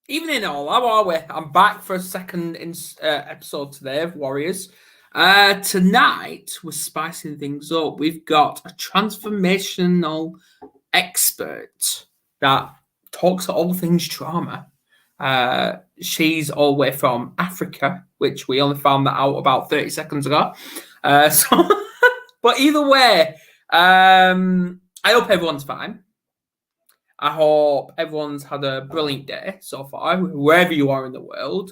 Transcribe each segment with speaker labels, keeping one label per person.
Speaker 1: Evening all, how are we? I'm back for a second episode today of Warriors. Tonight, we're spicing things up. We've got a transformational expert that talks all things trauma. She's all the way from Africa, which we only found that out about 30 seconds ago. But either way, I hope everyone's fine. I hope everyone's had a brilliant day so far, wherever you are in the world.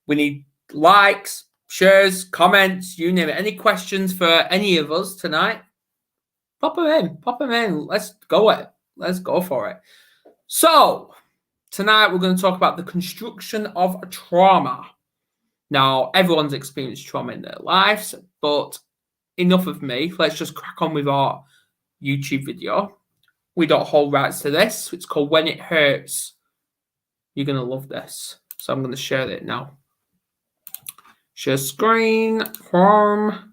Speaker 1: We need likes, shares, comments, you name it. Any questions for any of us tonight? Pop them in. Let's go for it. So, tonight we're going to talk about the construction of trauma. Now, everyone's experienced trauma in their lives, but enough of me. Let's just crack on with our YouTube video. We don't hold rights to this. It's called When It Hurts. You're going to love this. So I'm going to share it now. Share screen from...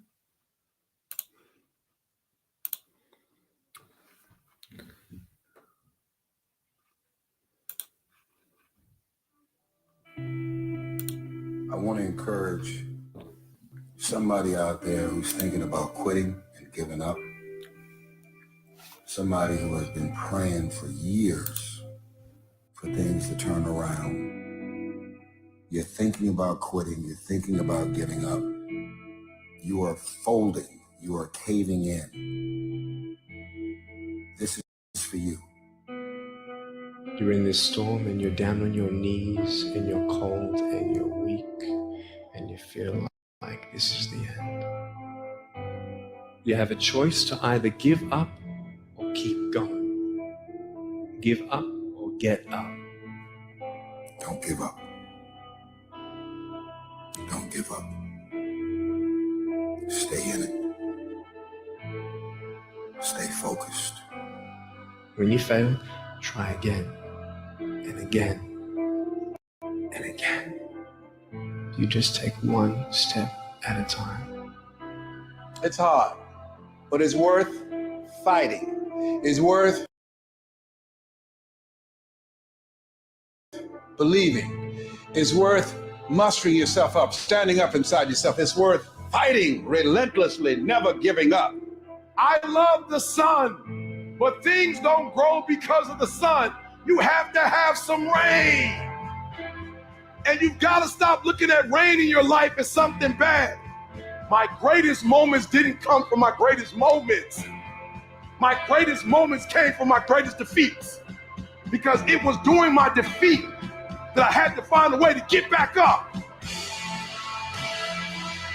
Speaker 2: I want to encourage somebody out there who's thinking about quitting and giving up. Somebody who has been praying for years for things to turn around. You're thinking about quitting. You're thinking about giving up. You are folding. You are caving in. This is for you.
Speaker 3: You're in this storm and you're down on your knees and you're cold and you're weak and you feel like this is the end. You have a choice to either give up or keep going. Give up or get up.
Speaker 2: Don't give up. Don't give up. Stay in it. Stay focused.
Speaker 3: When you fail, try again and again and again. You just take one step at a time.
Speaker 4: It's hard, but it's worth fighting. It's worth believing. It's worth mustering yourself up, standing up inside yourself. It's worth fighting relentlessly, never giving up. I love the sun, but things don't grow because of the sun. You have to have some rain. And you've got to stop looking at rain in your life as something bad. My greatest moments didn't come from my greatest moments. My greatest moments came from my greatest defeats. Because it was during my defeat that I had to find a way to get back up.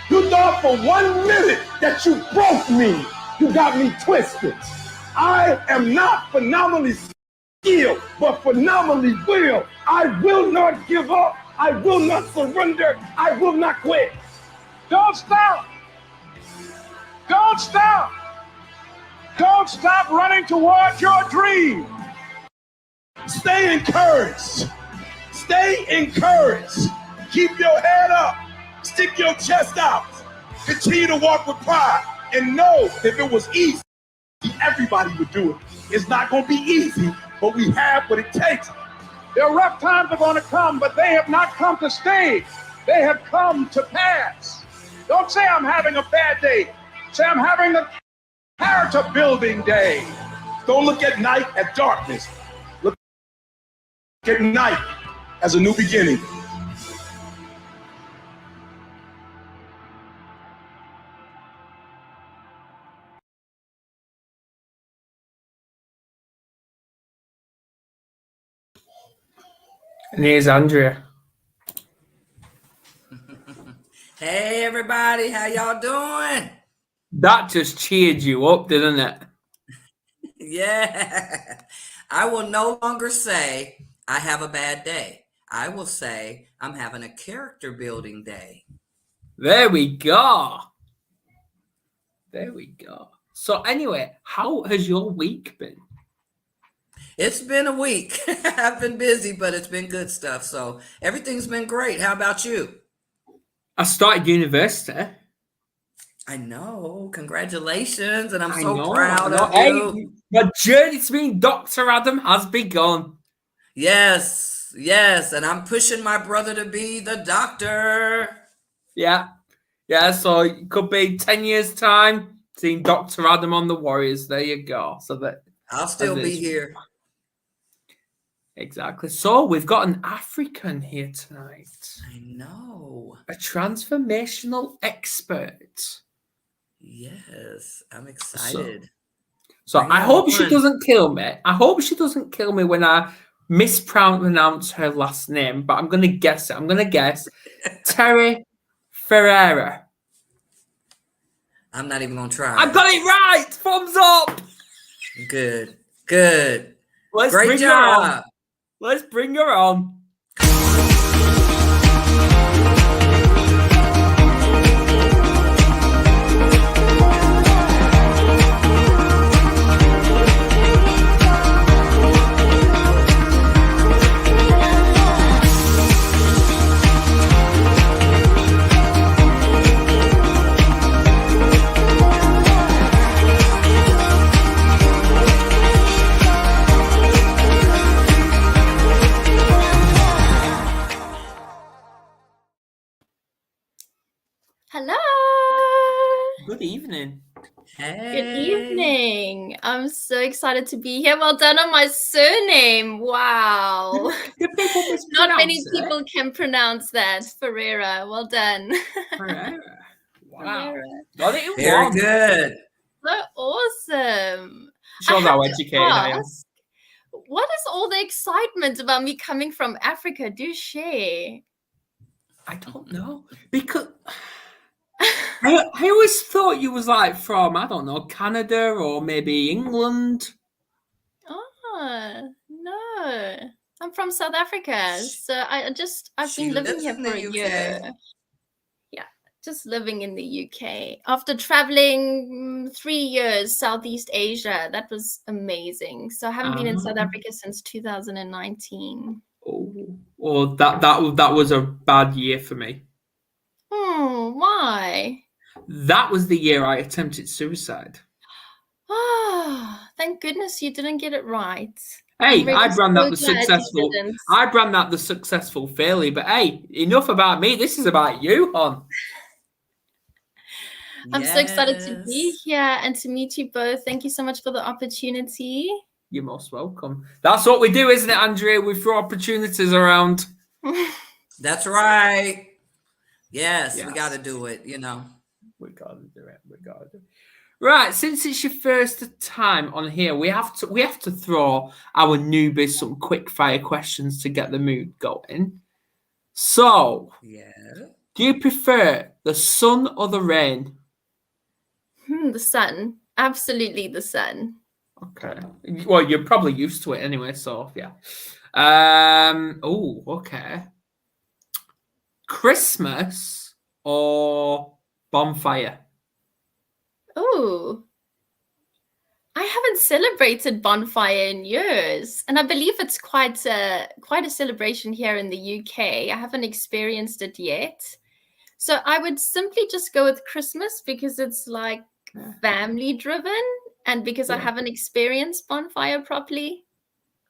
Speaker 4: You thought for 1 minute that you broke me. You got me twisted. I am not phenomenally skilled, but phenomenally willed. I will not give up. I will not surrender. I will not quit. Don't stop. Don't stop. Don't stop running towards your dream. Stay encouraged. Stay encouraged. Keep your head up. Stick your chest out. Continue to walk with pride. And know if it was easy, everybody would do it. It's not going to be easy, but we have what it takes. There are rough times are going to come, but they have not come to stay. They have come to pass. Don't say I'm having a bad day. Say I'm having a character building day. Don't look at night as darkness. Look at night as a new beginning.
Speaker 1: And here's Andrea.
Speaker 5: Hey everybody, how y'all doing?
Speaker 1: That just cheered you up, didn't it?
Speaker 5: Yeah. I will no longer say I have a bad day. I will say I'm having a character building day.
Speaker 1: There we go. So anyway, how has your week been?
Speaker 5: It's been a week. I've been busy, but it's been good stuff. So everything's been great. How about you?
Speaker 1: I started university.
Speaker 5: I know. Congratulations. And I'm so proud of
Speaker 1: hey,
Speaker 5: you.
Speaker 1: My journey to being Dr. Adam has begun.
Speaker 5: Yes. Yes, and I'm pushing my brother to be the doctor.
Speaker 1: Yeah. Yeah, so it could be 10 years' time, seeing Dr. Adam on the Warriors. There you go. So that
Speaker 5: I'll still be here.
Speaker 1: Exactly. So we've got an African here tonight.
Speaker 5: I know.
Speaker 1: A transformational expert.
Speaker 5: Yes, I'm excited.
Speaker 1: So
Speaker 5: Bring
Speaker 1: I
Speaker 5: it
Speaker 1: hope she
Speaker 5: on.
Speaker 1: doesn't kill me. I hope she doesn't kill me when I mispronounce her last name, but I'm going to guess it. I'm going to guess Terri Ferreira.
Speaker 5: I'm not even going to try.
Speaker 1: I got it right. Thumbs up.
Speaker 5: Good. Good.
Speaker 1: Let's
Speaker 5: Great
Speaker 1: bring
Speaker 5: job.
Speaker 1: her on. Let's bring her on.
Speaker 6: Hello.
Speaker 1: Good evening.
Speaker 5: Hey.
Speaker 6: Good evening. I'm so excited to be here. Well done on my surname. Wow.
Speaker 1: Did people
Speaker 6: Not many
Speaker 1: mispronounce it?
Speaker 6: people can pronounce that. Ferreira. Well done.
Speaker 1: Ferreira. Wow.
Speaker 6: Ferreira.
Speaker 1: Got it in
Speaker 5: Very
Speaker 1: one.
Speaker 5: good.
Speaker 6: So awesome.
Speaker 1: Shows
Speaker 6: I
Speaker 1: how
Speaker 6: have to
Speaker 1: educated I am.
Speaker 6: ask, what is all the excitement about me coming from Africa? Do share.
Speaker 1: I don't know. Because I always thought you was like from, I don't know, Canada or maybe England.
Speaker 6: Oh, no. I'm from South Africa. So I've
Speaker 5: She
Speaker 6: been living
Speaker 5: lives
Speaker 6: here
Speaker 5: in
Speaker 6: for
Speaker 5: the
Speaker 6: a
Speaker 5: UK.
Speaker 6: year. Yeah, just living in the UK. After traveling 3 years Southeast Asia, that was amazing. So I haven't been in South Africa since 2019.
Speaker 1: Oh, that was a bad year for me.
Speaker 6: Why?
Speaker 1: That was the year I attempted suicide.
Speaker 6: Oh, thank goodness you didn't get it right.
Speaker 1: Hey,
Speaker 6: Really
Speaker 1: I brand that the
Speaker 6: so glad you
Speaker 1: successful.
Speaker 6: didn't.
Speaker 1: I brand that the successful failure. But hey, enough about me. This is about you, hon.
Speaker 6: I'm so excited to be here and to meet you both. Thank you so much for the opportunity.
Speaker 1: You're most welcome. That's what we do, isn't it, Andrea? We throw opportunities around.
Speaker 5: That's right. Yes, we
Speaker 1: Yes.
Speaker 5: got to do it, you know.
Speaker 1: We got to do it. We got to do it. Right, since it's your first time on here, we have to throw our newbies some quick fire questions to get the mood going. So,
Speaker 5: Yeah.
Speaker 1: do you prefer the sun or the rain?
Speaker 6: The sun. Absolutely the sun.
Speaker 1: Okay. Well, you're probably used to it anyway, so yeah. Okay. Christmas or bonfire?
Speaker 6: Oh, I haven't celebrated bonfire in years, and I believe it's quite a celebration here in the UK. I haven't experienced it yet, so I would simply just go with Christmas because it's like family driven, and because I haven't experienced bonfire properly.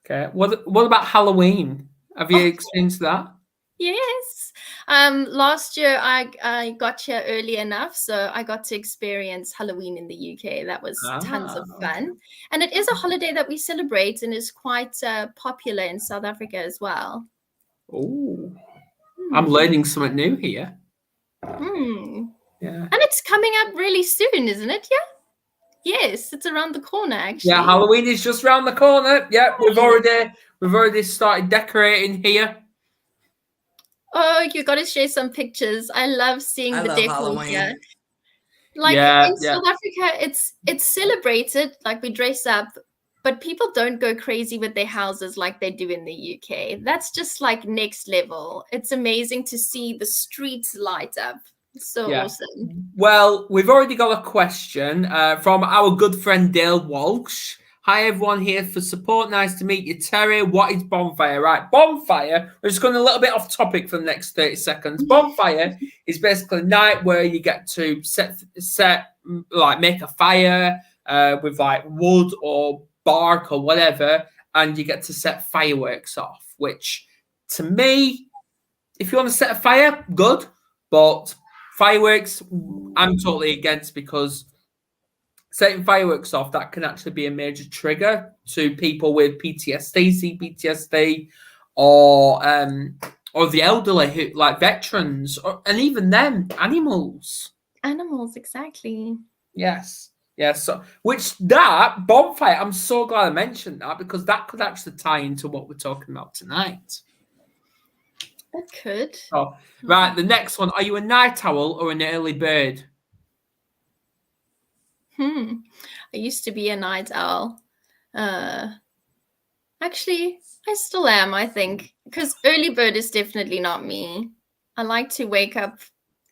Speaker 1: Okay. What about Halloween? Have you experienced that?
Speaker 6: Yes. Last year I got here early enough, so I got to experience Halloween in the UK. That was tons of fun. And it is a holiday that we celebrate and is quite popular in South Africa as well.
Speaker 1: Oh, I'm learning something new here.
Speaker 6: Yeah. And it's coming up really soon, isn't it? Yeah. Yes, it's around the corner actually.
Speaker 1: Yeah, Halloween is just around the corner. Yeah, we've already started decorating here.
Speaker 6: Oh, you got to share some pictures. I love seeing the decor here. Like in South Africa, it's celebrated, like we dress up, but people don't go crazy with their houses like they do in the UK. That's just like next level. It's amazing to see the streets light up. So awesome.
Speaker 1: Well, we've already got a question from our good friend Dale Walsh. Hi, everyone here for support. Nice to meet you, Terri. What is bonfire? Right, bonfire. We're just going a little bit off topic for the next 30 seconds. Bonfire is basically a night where you get to make a fire with like wood or bark or whatever, and you get to set fireworks off, which to me, if you want to set a fire, good. But fireworks, I'm totally against, because setting fireworks off, that can actually be a major trigger to people with PTSD, CPTSD, or the elderly, who, like veterans, and even them, animals.
Speaker 6: Animals, exactly.
Speaker 1: Yes. Yes. So, which that bonfire, I'm so glad I mentioned that, because that could actually tie into what we're talking about tonight.
Speaker 6: It could.
Speaker 1: Oh, right. The next one. Are you a night owl or an early bird?
Speaker 6: I used to be a night owl. Actually, I still am, I think, because early bird is definitely not me. I like to wake up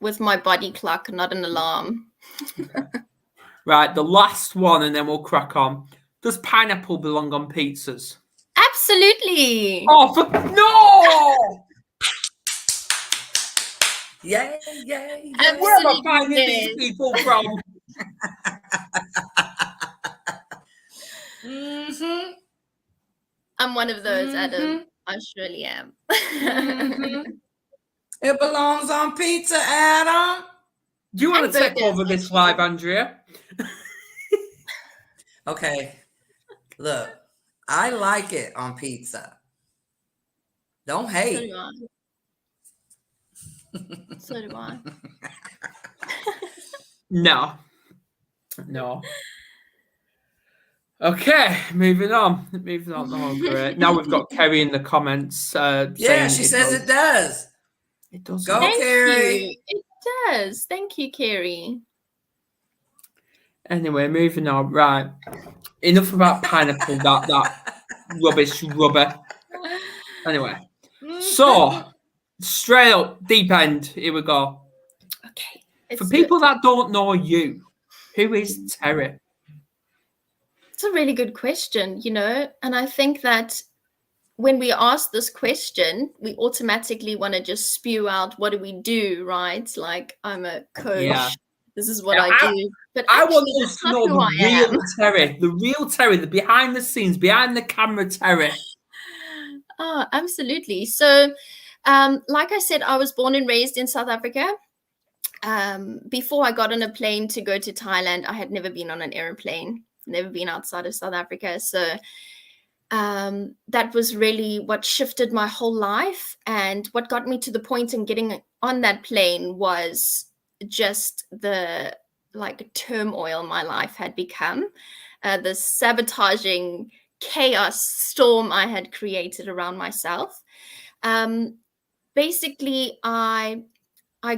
Speaker 6: with my body clock, not an alarm.
Speaker 1: Okay. Right, the last one, and then we'll crack on. Does pineapple belong on pizzas?
Speaker 6: Absolutely.
Speaker 1: Oh, no!
Speaker 5: Yay, yay, yay.
Speaker 1: Where am I finding these people from?
Speaker 5: Mm-hmm.
Speaker 6: I'm one of those, Adam. I surely am.
Speaker 5: It belongs on pizza, Adam.
Speaker 1: Do you want to take over this live, Andrea?
Speaker 5: Okay. Look, I like it on pizza. Don't hate.
Speaker 6: So do I.
Speaker 1: No. Okay, moving on. Oh, great. Now we've got Kerri in the comments.
Speaker 5: Yeah, she says it does.
Speaker 1: It does.
Speaker 5: Go, Kerri.
Speaker 6: It does. Thank you, Kerri.
Speaker 1: Anyway, moving on. Right. Enough about pineapple, that rubbish rubber. Anyway. So, straight up, deep end. Here we go.
Speaker 6: Okay.
Speaker 1: For people that don't know you, who is Terri?
Speaker 6: It's a really good question, and I think that when we ask this question, we automatically want to just spew out, what do we do, right? Like, I'm a coach. Yeah. This is what I do. But
Speaker 1: I want us to know the real Terri, the behind the scenes, behind the camera Terri.
Speaker 6: Oh, absolutely. So, like I said, I was born and raised in South Africa. Before I got on a plane to go to Thailand, I had never been on an airplane, never been outside of South Africa. So that was really what shifted my whole life. And what got me to the point in getting on that plane was just the turmoil my life had become, the sabotaging chaos storm I had created around myself. Basically, I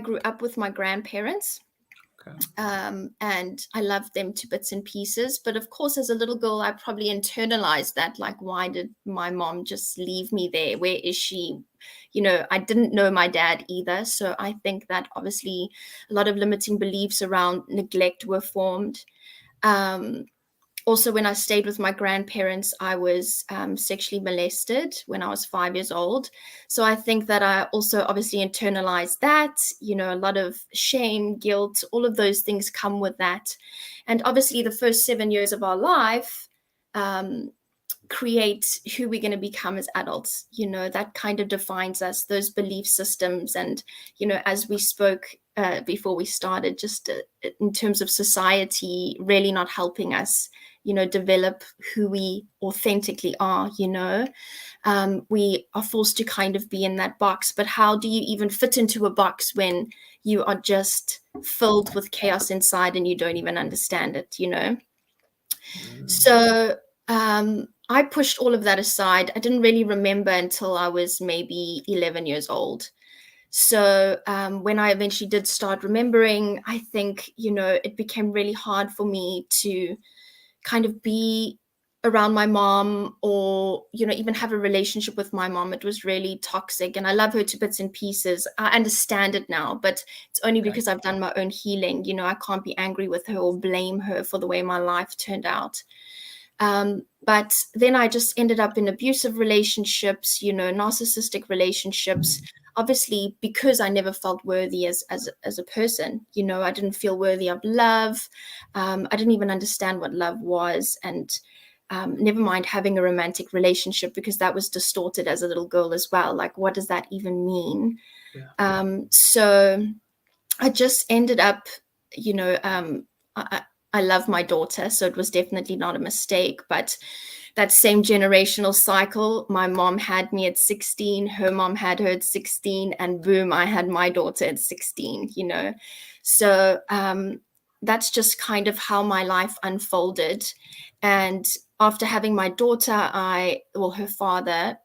Speaker 6: grew up with my grandparents. Okay. And I loved them to bits and pieces. But of course, as a little girl, I probably internalized that, like, why did my mom just leave me there? Where is she? I didn't know my dad either. So I think that obviously a lot of limiting beliefs around neglect were formed. Also, when I stayed with my grandparents, I was sexually molested when I was 5 years old. So I think that I also obviously internalized that, a lot of shame, guilt, all of those things come with that. And obviously the first 7 years of our life create who we're going to become as adults. That kind of defines us, those belief systems. And, as we spoke before we started, just in terms of society really not helping us develop who we authentically are. We are forced to kind of be in that box, but how do you even fit into a box when you are just filled with chaos inside and you don't even understand it? So I pushed all of that aside. I didn't really remember until I was maybe 11 years old. So when I eventually did start remembering, I think, it became really hard for me to kind of be around my mom or, even have a relationship with my mom. It was really toxic, and I love her to bits and pieces. I understand it now, but it's only because I've done my own healing. I can't be angry with her or blame her for the way my life turned out. But then I just ended up in abusive relationships, narcissistic relationships, obviously because I never felt worthy as a person. I didn't feel worthy of love. I didn't even understand what love was. And never mind having a romantic relationship, because that was distorted as a little girl as well. Like, what does that even mean?
Speaker 1: Yeah.
Speaker 6: So I just ended up, I love my daughter, so it was definitely not a mistake. But that same generational cycle, my mom had me at 16, her mom had her at 16, and boom, I had my daughter at 16, So that's just kind of how my life unfolded. And after having my daughter, her father,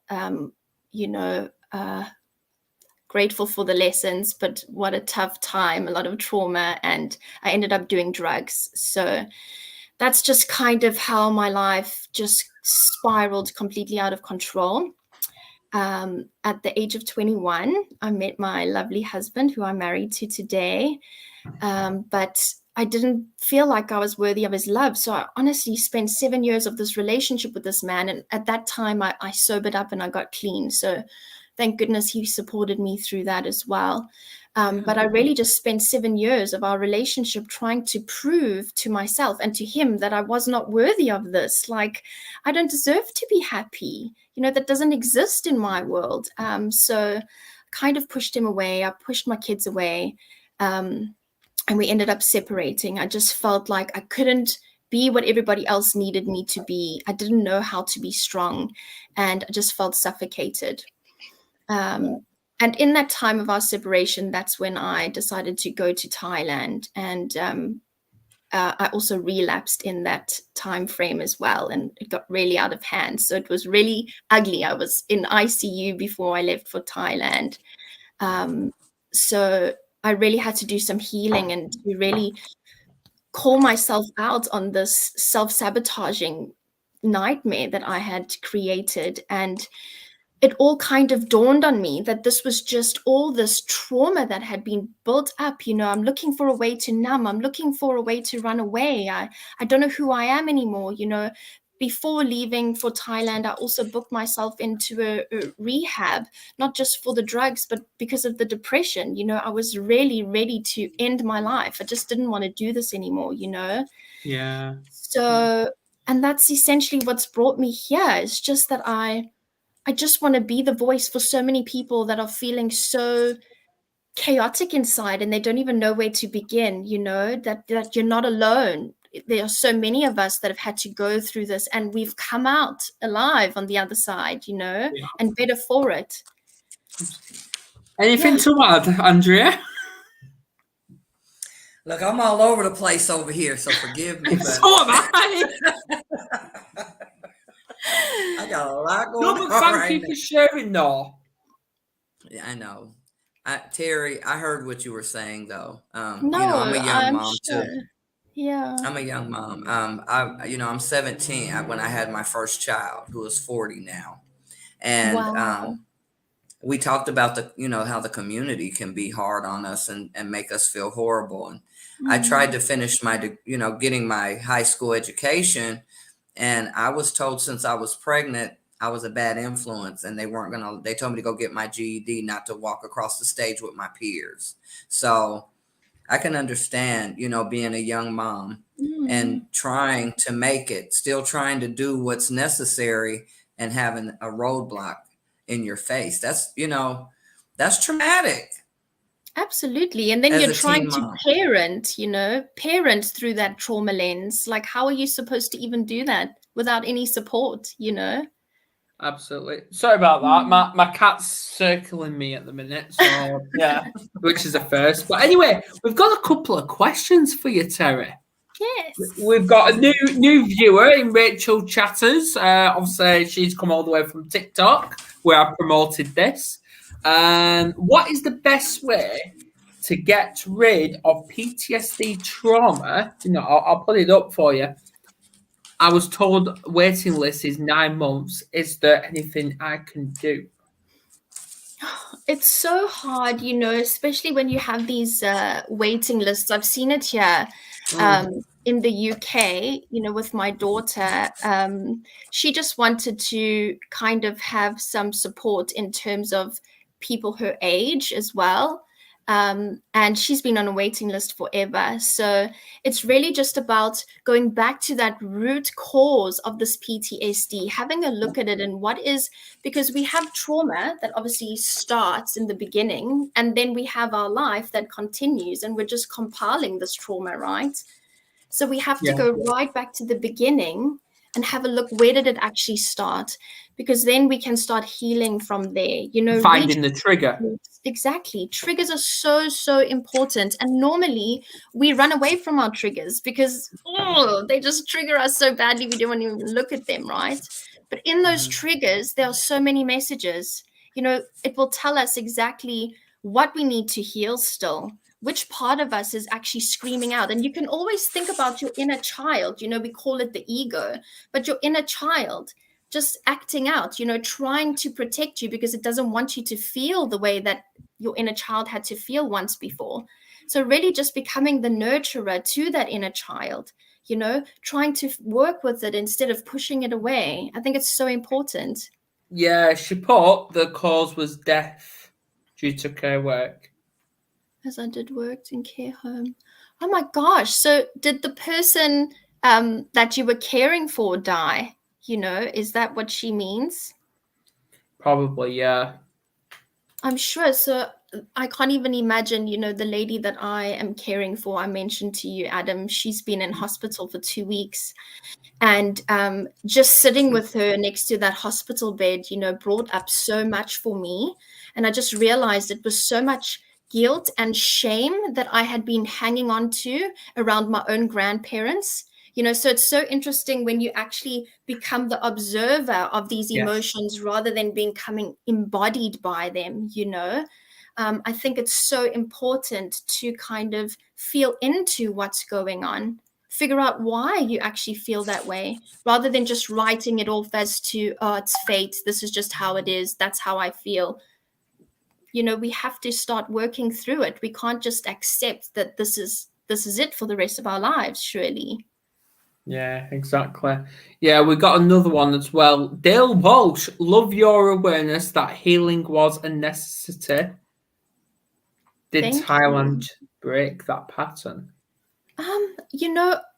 Speaker 6: grateful for the lessons, but what a tough time, a lot of trauma, and I ended up doing drugs. So that's just kind of how my life just spiraled completely out of control. At the age of 21, I met my lovely husband, who I'm married to today. But I didn't feel like I was worthy of his love. So I honestly spent 7 years of this relationship with this man. And at that time, I sobered up and I got clean. So thank goodness he supported me through that as well. But I really just spent 7 years of our relationship trying to prove to myself and to him that I was not worthy of this. Like, I don't deserve to be happy. That doesn't exist in my world. So kind of pushed him away. I pushed my kids away. And we ended up separating. I just felt like I couldn't be what everybody else needed me to be. I didn't know how to be strong, and I just felt suffocated. And in that time of our separation, that's when I decided to go to Thailand. And I also relapsed in that time frame as well, and it got really out of hand. So it was really ugly. I was in ICU before I left for Thailand. So I really had to do some healing and to really call myself out on this self-sabotaging nightmare that I had created. And it all kind of dawned on me that this was just all this trauma that had been built up. I'm looking for a way to numb. I'm looking for a way to run away. I don't know who I am anymore. Before leaving for Thailand, I also booked myself into a rehab, not just for the drugs, but because of the depression. I was really ready to end my life. I just didn't want to do this anymore,
Speaker 1: Yeah.
Speaker 6: So, and that's essentially what's brought me here. It's just that I just want to be the voice for so many people that are feeling so chaotic inside and they don't even know where to begin, that you're not alone. There are so many of us that have had to go through this, and we've come out alive on the other side, and better for it.
Speaker 1: Anything to add, Andrea?
Speaker 5: Look, I'm all over the place over here, so forgive me. But
Speaker 1: So am I.
Speaker 5: I got a lot going on.
Speaker 1: Thank you for sharing, though.
Speaker 5: Yeah, I know. Terri, I heard what you were saying, though.
Speaker 6: No,
Speaker 5: I'm a young mom
Speaker 6: sure.
Speaker 5: too.
Speaker 6: Yeah.
Speaker 5: I'm a young mom. I'm 17 when I had my first child, who is 40 now. And
Speaker 6: wow.
Speaker 5: We talked about how the community can be hard on us and make us feel horrible. And I tried to finish getting my high school education. And I was told since I was pregnant, I was a bad influence, and they told me to go get my GED, not to walk across the stage with my peers. So I can understand, being a young mom and trying to make it, still trying to do what's necessary, and having a roadblock in your face. That's traumatic.
Speaker 6: Absolutely. And then
Speaker 5: As
Speaker 6: you're
Speaker 5: a
Speaker 6: trying
Speaker 5: teen
Speaker 6: to
Speaker 5: mom.
Speaker 6: parent through that trauma lens. Like, how are you supposed to even do that without any support,
Speaker 1: Absolutely. Sorry about that. My cat's circling me at the minute, so yeah, which is a first. But anyway, we've got a couple of questions for you, Terri.
Speaker 6: Yes.
Speaker 1: We've got a new viewer in Rachel Chatters. Obviously, she's come all the way from TikTok, where I promoted this. What is the best way to get rid of PTSD trauma? I'll put it up for you. I was told waiting list is 9 months. Is there anything I can do?
Speaker 6: It's so hard, especially when you have these waiting lists. I've seen it here in the UK, with my daughter. She just wanted to kind of have some support in terms of people her age as well. And she's been on a waiting list forever. So it's really just about going back to that root cause of this PTSD, having a look at it and what is, because we have trauma that obviously starts in the beginning, and then we have our life that continues, and we're just compiling this trauma, right? So we have to go right back to the beginning and have a look, where did it actually start? Because then we can start healing from there,
Speaker 1: finding the trigger.
Speaker 6: Exactly. Triggers are so important. And normally we run away from our triggers because they just trigger us so badly we don't want to even look at them, right? But in those triggers, there are so many messages. It will tell us exactly what we need to heal still, which part of us is actually screaming out. And you can always think about your inner child. We call it the ego, but your inner child just acting out, trying to protect you because it doesn't want you to feel the way that your inner child had to feel once before. So really just becoming the nurturer to that inner child, trying to work with it instead of pushing it away. I think it's so important.
Speaker 1: Yeah, she put the cause was death due to care work.
Speaker 6: As I did work in care home. Oh my gosh. So did the person that you were caring for die? Is that what she means?
Speaker 1: Probably, yeah.
Speaker 6: I'm sure. So I can't even imagine, the lady that I am caring for, I mentioned to you, Adam, she's been in hospital for 2 weeks. And just sitting with her next to that hospital bed, brought up so much for me. And I just realized it was so much guilt and shame that I had been hanging on to around my own grandparents. So it's so interesting when you actually become the observer of these emotions rather than becoming embodied by them, I think it's so important to kind of feel into what's going on, figure out why you actually feel that way, rather than just writing it off as to, oh, it's fate, this is just how it is, that's how I feel. We have to start working through it. We can't just accept that this is it for the rest of our lives, surely.
Speaker 1: Yeah, exactly. Yeah, we got another one as well. Dale Walsh, love your awareness that healing was a necessity. Did Thailand break that pattern?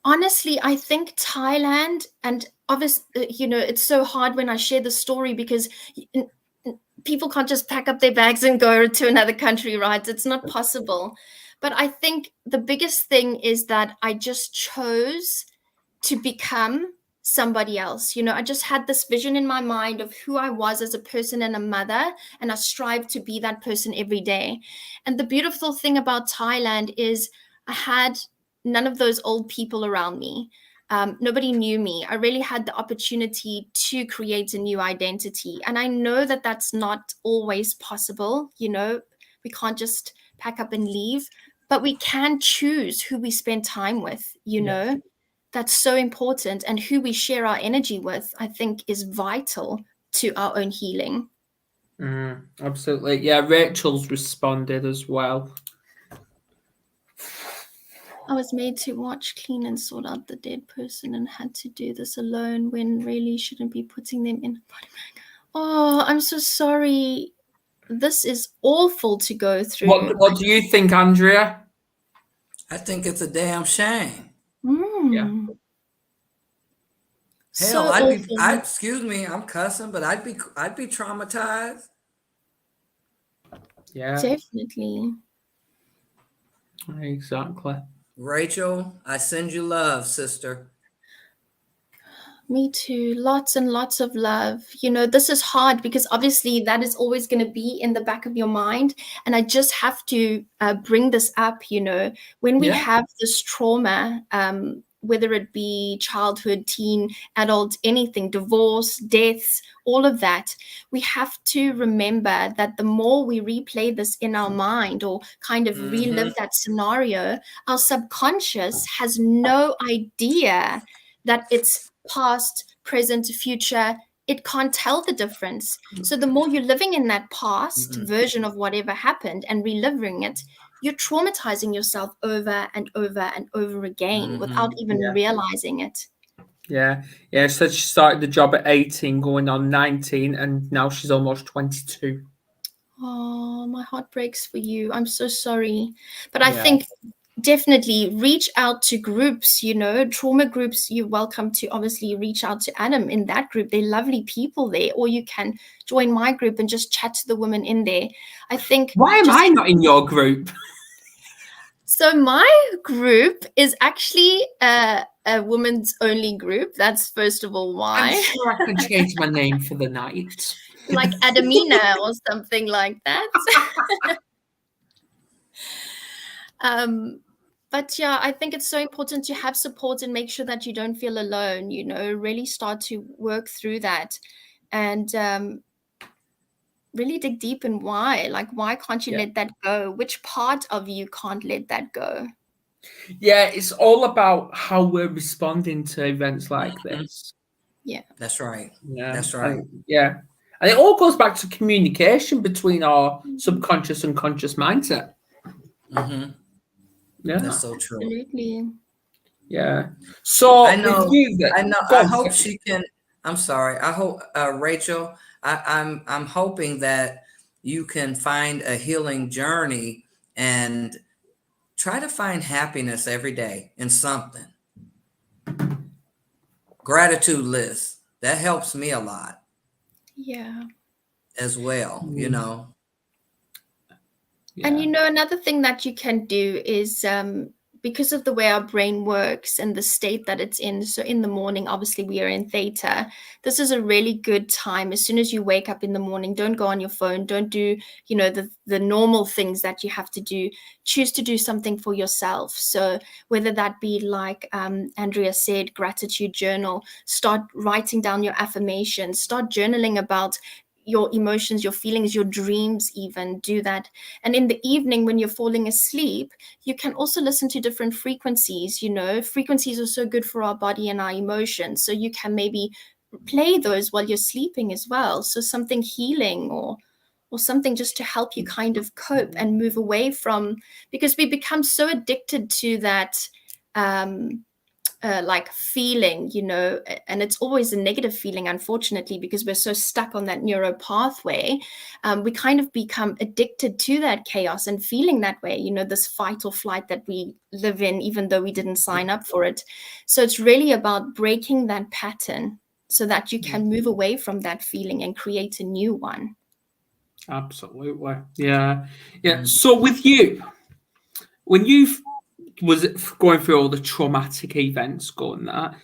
Speaker 6: Honestly, I think Thailand, and obviously, it's so hard when I share the story because people can't just pack up their bags and go to another country, right? It's not possible. But I think the biggest thing is that I just chose to become somebody else. I just had this vision in my mind of who I was as a person and a mother, and I strive to be that person every day. And the beautiful thing about Thailand is I had none of those old people around me. Nobody knew me. I really had the opportunity to create a new identity. And I know that that's not always possible. We can't just pack up and leave, but we can choose who we spend time with, That's so important. And who we share our energy with, I think, is vital to our own healing.
Speaker 1: Absolutely. Yeah, Rachel's responded as well.
Speaker 6: I was made to watch, clean, and sort out the dead person and had to do this alone when really shouldn't be putting them in a body bag. Oh, I'm so sorry. This is awful to go through.
Speaker 1: What do you think, Andrea?
Speaker 5: I think it's a damn shame.
Speaker 1: Yeah.
Speaker 5: Hell, excuse me, I'm cussing, but I'd be traumatized.
Speaker 1: Yeah.
Speaker 6: Definitely.
Speaker 1: Exactly.
Speaker 5: Rachel, I send you love, sister.
Speaker 6: Me too. Lots and lots of love. This is hard because obviously that is always going to be in the back of your mind. And I just have to bring this up, when we have this trauma, whether it be childhood, teen, adult, anything, divorce, deaths, all of that, we have to remember that the more we replay this in our mind or kind of relive that scenario, our subconscious has no idea that it's past, present, future. It can't tell the difference. So the more you're living in that past version of whatever happened and reliving it, you're traumatizing yourself over and over and over again without even realizing it.
Speaker 1: Yeah. So she started the job at 18, going on 19, and now she's almost 22.
Speaker 6: Oh, my heart breaks for you. I'm so sorry. But I think definitely reach out to groups, trauma groups. You're welcome to obviously reach out to Adam in that group. They're lovely people there. Or you can join my group and just chat to the women in there. I think.
Speaker 1: Why am I not in your group?
Speaker 6: So my group is actually a women's only group. That's first of all why.
Speaker 1: I'm sure I can change my name for the night.
Speaker 6: Like Adamina or something like that. But yeah, I think it's so important to have support and make sure that you don't feel alone, really start to work through that and really dig deep in why. Like, why can't you let that go? Which part of you can't let that go?
Speaker 1: Yeah, it's all about how we're responding to events like this.
Speaker 6: Yeah.
Speaker 5: That's right.
Speaker 1: Yeah.
Speaker 5: That's right.
Speaker 1: And it all goes back to communication between our subconscious and conscious mindset.
Speaker 5: Mm-hmm.
Speaker 1: Yeah.
Speaker 5: That's so true.
Speaker 6: Absolutely.
Speaker 1: Yeah. So
Speaker 5: I know. I hope she can. I'm sorry. I hope Rachel. I'm hoping that you can find a healing journey and try to find happiness every day in something. Gratitude list. That helps me a lot.
Speaker 6: Yeah.
Speaker 5: As well,
Speaker 6: And another thing that you can do is because of the way our brain works and the state that it's in. So in the morning, obviously we are in theta. This is a really good time. As soon as you wake up in the morning, don't go on your phone. Don't do, the normal things that you have to do. Choose to do something for yourself. So whether that be like Andrea said, gratitude journal, start writing down your affirmations, start journaling about your emotions, your feelings, your dreams, even do that. And in the evening when you're falling asleep, you can also listen to different frequencies. Frequencies are so good for our body and our emotions, so you can maybe play those while you're sleeping as well. So something healing or something just to help you kind of cope and move away from, because we become so addicted to that like feeling, and it's always a negative feeling, unfortunately, because we're so stuck on that neuro pathway. We kind of become addicted to that chaos and feeling that way, this fight or flight that we live in, even though we didn't sign up for it. So it's really about breaking that pattern so that you can move away from that feeling and create a new one.
Speaker 1: Absolutely. Yeah. So with you, when you've was it going through all the traumatic events going that,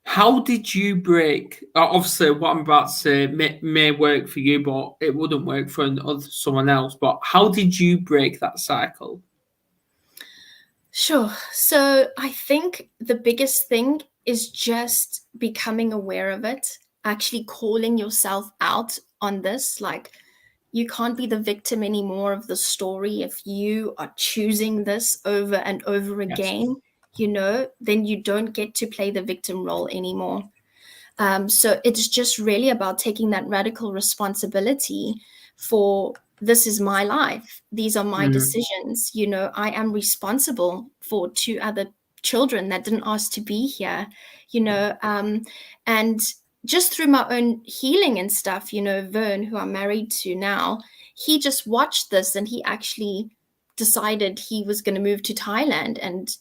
Speaker 1: how did you break? Obviously, what I'm about to say may work for you, but it wouldn't work for someone else. But how did you break that cycle?
Speaker 6: Sure. So I think the biggest thing is just becoming aware of it, actually calling yourself out on this. Like, you can't be the victim anymore of the story. If you are choosing this over and over again, then you don't get to play the victim role anymore. So it's just really about taking that radical responsibility for, this is my life. These are my decisions. I am responsible for 2 other children that didn't ask to be here, and just through my own healing and stuff, Vern, who I'm married to now, he just watched this and he actually decided he was going to move to Thailand, and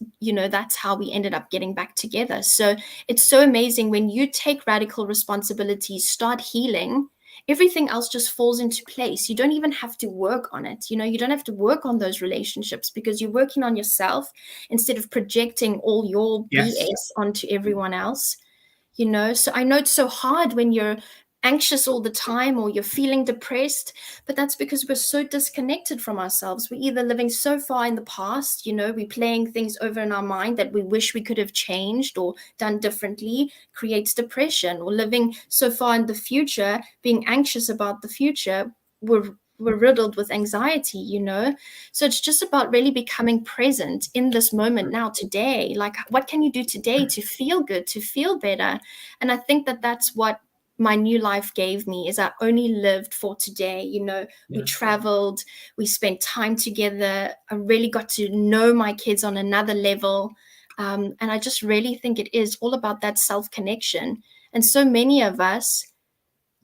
Speaker 6: that's how we ended up getting back together. So it's so amazing when you take radical responsibility, start healing, everything else just falls into place. You don't even have to work on it. You don't have to work on those relationships because you're working on yourself instead of projecting all your BS onto everyone else. So I know it's so hard when you're anxious all the time or you're feeling depressed, but that's because we're so disconnected from ourselves. We're either living so far in the past, we're playing things over in our mind that we wish we could have changed or done differently, creates depression, or living so far in the future, being anxious about the future, we're riddled with anxiety, So it's just about really becoming present in this moment now, today. Like, what can you do today to feel good, to feel better? And I think that that's what my new life gave me, is I only lived for today. We traveled, we spent time together. I really got to know my kids on another level. And I just really think it is all about that self-connection. And so many of us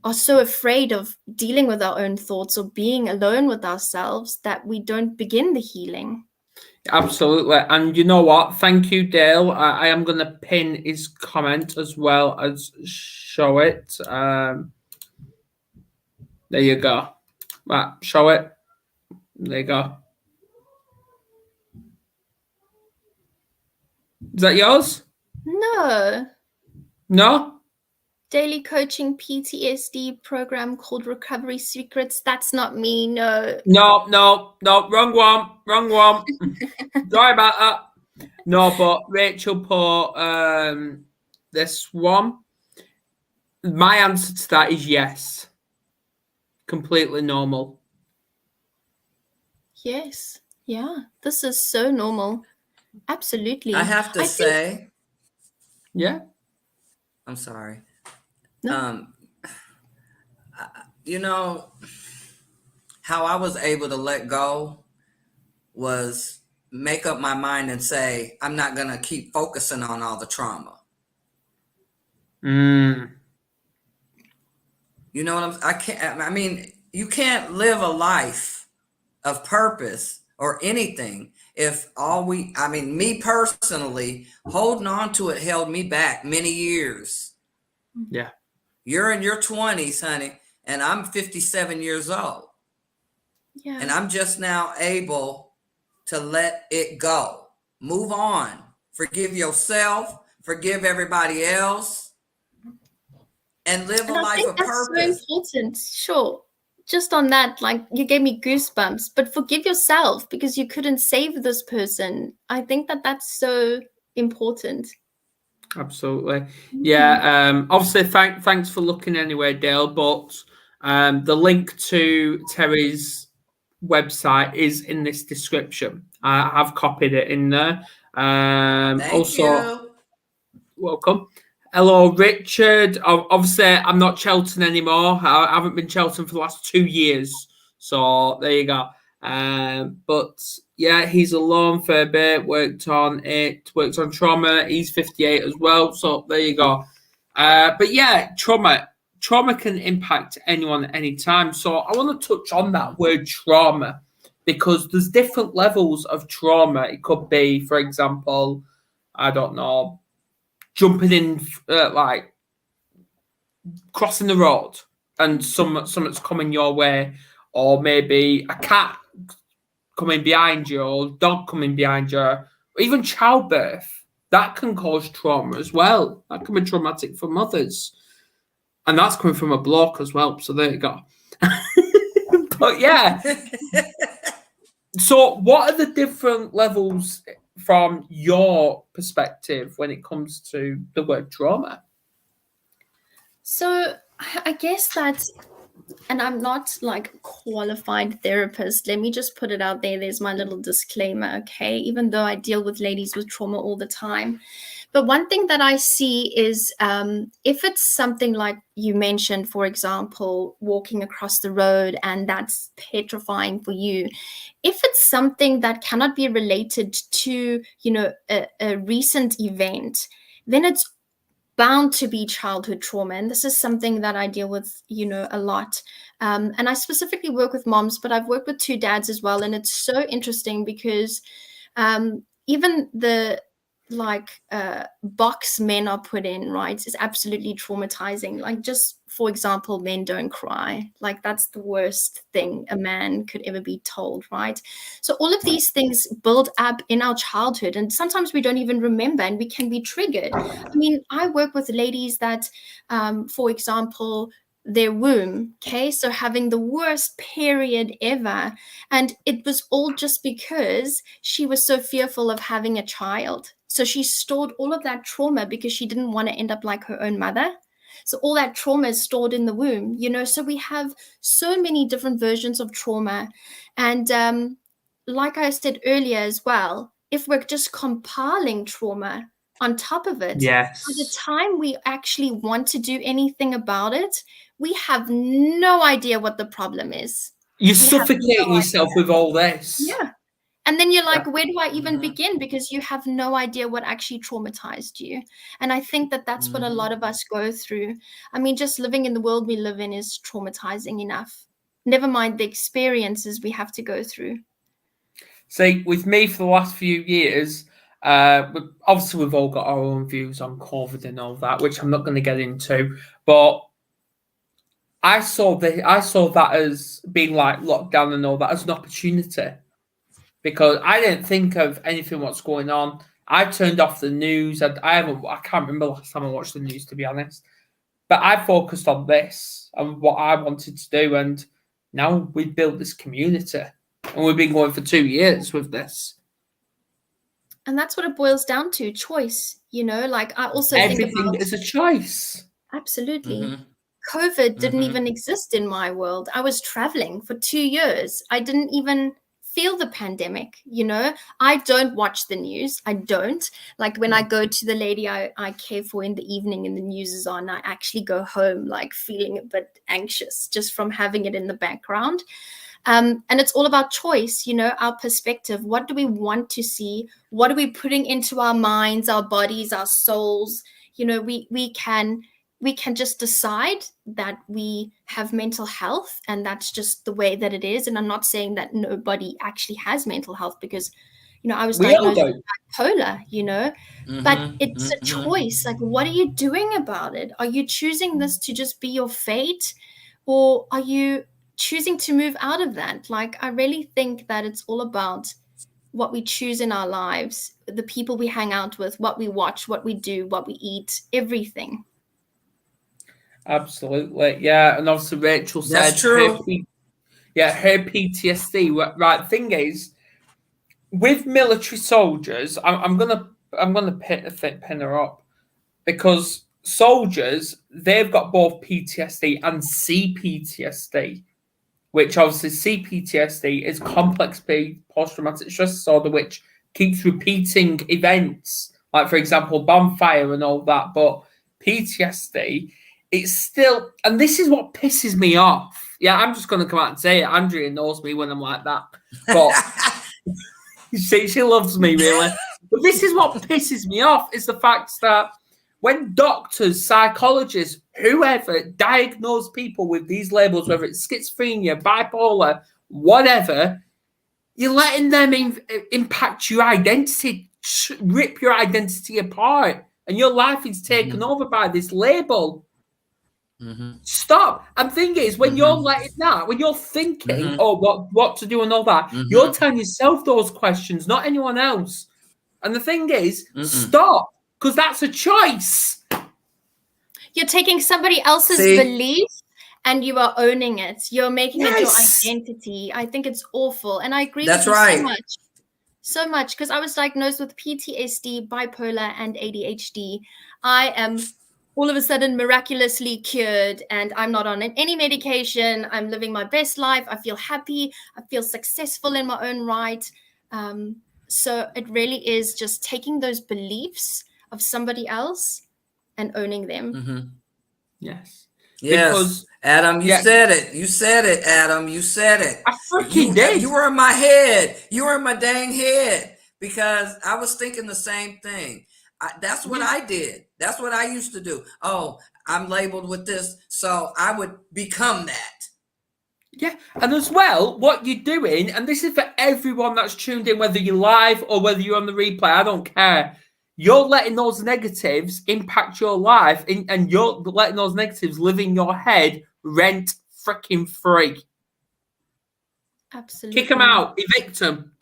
Speaker 6: are so afraid of dealing with our own thoughts or being alone with ourselves that we don't begin the healing.
Speaker 1: Absolutely. And you know what? Thank you, Dale. I am going to pin his comment as well as show it. There you go. Right, show it. There you go. Is that yours?
Speaker 6: No.
Speaker 1: No?
Speaker 6: Daily coaching PTSD program called Recovery Secrets. That's not me. No.
Speaker 1: No. Wrong one. Wrong one. Sorry about that. No, but Rachel put this one. My answer to that is yes. Completely normal.
Speaker 6: Yes. Yeah. This is so normal. Absolutely.
Speaker 5: I have to say.
Speaker 1: Yeah.
Speaker 5: I'm sorry.
Speaker 6: No.
Speaker 5: You know, how I was able to let go was make up my mind and say, I'm not going to keep focusing on all the trauma.
Speaker 1: Mm.
Speaker 5: You know what I mean, you can't live a life of purpose or anything if me personally, holding on to it held me back many years.
Speaker 1: Yeah.
Speaker 5: You're in your 20s, honey, and I'm 57 years old.
Speaker 6: Yeah.
Speaker 5: And I'm just now able to let it go. Move on. Forgive yourself. Forgive everybody else. And live a life of purpose.
Speaker 6: That's so important. Sure. Just on that, like, you gave me goosebumps, but forgive yourself because you couldn't save this person. I think that that's so important.
Speaker 1: Absolutely. Yeah. Obviously, thanks for looking anyway, Dale. But the link to Terri's website is in this description. I have copied it in there.
Speaker 5: Thank you.
Speaker 1: Welcome. Hello, Richard. Obviously, I'm not Chelton anymore. I haven't been Chelton for the last 2 years. So there you go. But yeah, he's alone for a bit. Worked on trauma. He's 58 as well. So there you go. But yeah, trauma can impact anyone at any time. So I want to touch on that word trauma because there's different levels of trauma. It could be, for example, I don't know, jumping in, like crossing the road and something's coming your way, or maybe a cat coming behind you, or dog coming behind you, or even childbirth. That can cause trauma as well. That can be traumatic for mothers. And that's coming from a bloke as well. So there you go. But yeah. So what are the different levels from your perspective when it comes to the word trauma?
Speaker 6: So I guess that, and I'm not like a qualified therapist. Let me just put it out there. There's my little disclaimer, okay? Even though I deal with ladies with trauma all the time. But one thing that I see is if it's something like you mentioned, for example, walking across the road, and that's petrifying for you. If it's something that cannot be related to, a recent event, then it's bound to be childhood trauma. And this is something that I deal with, a lot. And I specifically work with moms, but I've worked with 2 dads as well. And it's so interesting because even the box men are put in, right, is absolutely traumatizing. Like, just for example, men don't cry. Like, that's the worst thing a man could ever be told, right? So all of these things build up in our childhood, and sometimes we don't even remember, and we can be triggered. I mean, I work with ladies that, for example, their womb, okay, so having the worst period ever, and it was all just because she was so fearful of having a child. So she stored all of that trauma because she didn't want to end up like her own mother. So all that trauma is stored in the womb, so we have so many different versions of trauma. And like I said earlier as well, if we're just compiling trauma on top of it,
Speaker 1: yes,
Speaker 6: by the time we actually want to do anything about it, we have no idea what the problem is.
Speaker 1: You're suffocating yourself with all this.
Speaker 6: Yeah. And then you're like, where do I even begin? Because you have no idea what actually traumatized you. And I think that that's what a lot of us go through. I mean, just living in the world we live in is traumatizing enough. Never mind the experiences we have to go through.
Speaker 1: See, with me for the last few years, obviously we've all got our own views on COVID and all that, which I'm not going to get into. But I saw that as being like lockdown and all that as an opportunity, because I didn't think of anything what's going on. I turned off the news, and I can't remember last time I watched the news, to be honest. But I focused on this and what I wanted to do, and now we've built this community, and we've been going for 2 years with this.
Speaker 6: And that's what it boils down to, choice. You know, like I also
Speaker 1: everything
Speaker 6: think about
Speaker 1: is a choice.
Speaker 6: Absolutely. COVID didn't even exist in my world. I was traveling for 2 years. I didn't even feel the pandemic, you know. I don't watch the news. I don't. Like when I go to the lady I care for in the evening and the news is on, I actually go home like feeling a bit anxious just from having it in the background. And it's all about choice, you know, our perspective. What do we want to see? What are we putting into our minds, our bodies, our souls? You know, we can just decide that we have mental health, and that's just the way that it is. And I'm not saying that nobody actually has mental health, because, you know, I was diagnosed with bipolar, you know, but it's a choice. Like, what are you doing about it? Are you choosing this to just be your fate, or are you choosing to move out of that? Like, I really think that it's all about what we choose in our lives, the people we hang out with, what we watch, what we do, what we eat, everything.
Speaker 1: Absolutely, yeah. And obviously Rachel said,
Speaker 5: that's true.
Speaker 1: Her PTSD. Right, thing is, with military soldiers, I'm gonna pin her up, because soldiers, they've got both PTSD and CPTSD, which obviously CPTSD is complex post-traumatic stress disorder, which keeps repeating events, like for example bonfire and all that. But PTSD, it's still, and this is what pisses me off. Yeah, I'm just going to come out and say it. Andrea knows me when I'm like that, but she loves me, really. But this is what pisses me off, is the fact that when doctors, psychologists, whoever diagnose people with these labels, whether it's schizophrenia, bipolar, whatever, you're letting them impact your identity, rip your identity apart, and your life is taken over by this label. Stop. And thing is, when you're letting that, when you're thinking, what to do and all that, you're telling yourself those questions, not anyone else. And the thing is, stop, because that's a choice.
Speaker 6: You're taking somebody else's belief and you are owning it. You're making it your identity. I think it's awful. And I agree with you so much, because I was diagnosed with PTSD, bipolar, and ADHD. I am all of a sudden miraculously cured, and I'm not on any medication. I'm living my best life. I feel happy. I feel successful in my own right. So it really is just taking those beliefs of somebody else and owning them.
Speaker 1: Yes.
Speaker 5: Yes, Adam, you said it. You said it, Adam. You said it.
Speaker 1: I freaking did.
Speaker 5: You were in my head. You were in my dang head, because I was thinking the same thing. That's what I did. That's what I used to do. Oh, I'm labeled with this, so I would become that.
Speaker 1: Yeah, and as well, what you're doing, and this is for everyone that's tuned in, whether you're live or whether you're on the replay, I don't care. You're letting those negatives impact your life, and you're letting those negatives live in your head rent freaking free.
Speaker 6: Absolutely.
Speaker 1: Kick them out, evict them.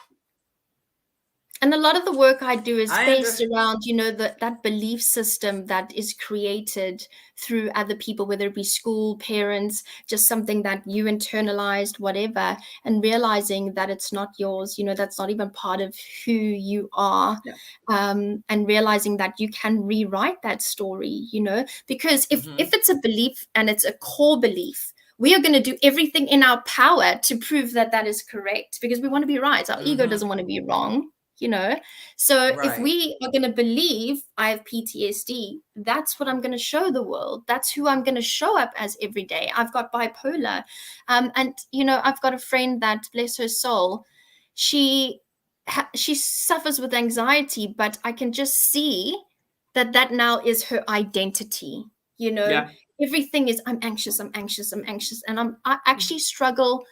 Speaker 6: And a lot of the work I do is based around, you know, that belief system that is created through other people, whether it be school, parents, just something that you internalized, whatever, and realizing that it's not yours, you know, that's not even part of who you are. And realizing that you can rewrite that story, you know, because if it's a belief and it's a core belief, we are going to do everything in our power to prove that that is correct, because we want to be right. Our ego doesn't want to be wrong. You know, so if we are going to believe I have PTSD, that's what I'm going to show the world. That's who I'm going to show up as every day. I've got bipolar. And, you know, I've got a friend that, bless her soul, she she suffers with anxiety, but I can just see that now is her identity.
Speaker 1: Yeah.
Speaker 6: Everything is, I'm anxious, I'm anxious, I'm anxious. And I actually struggle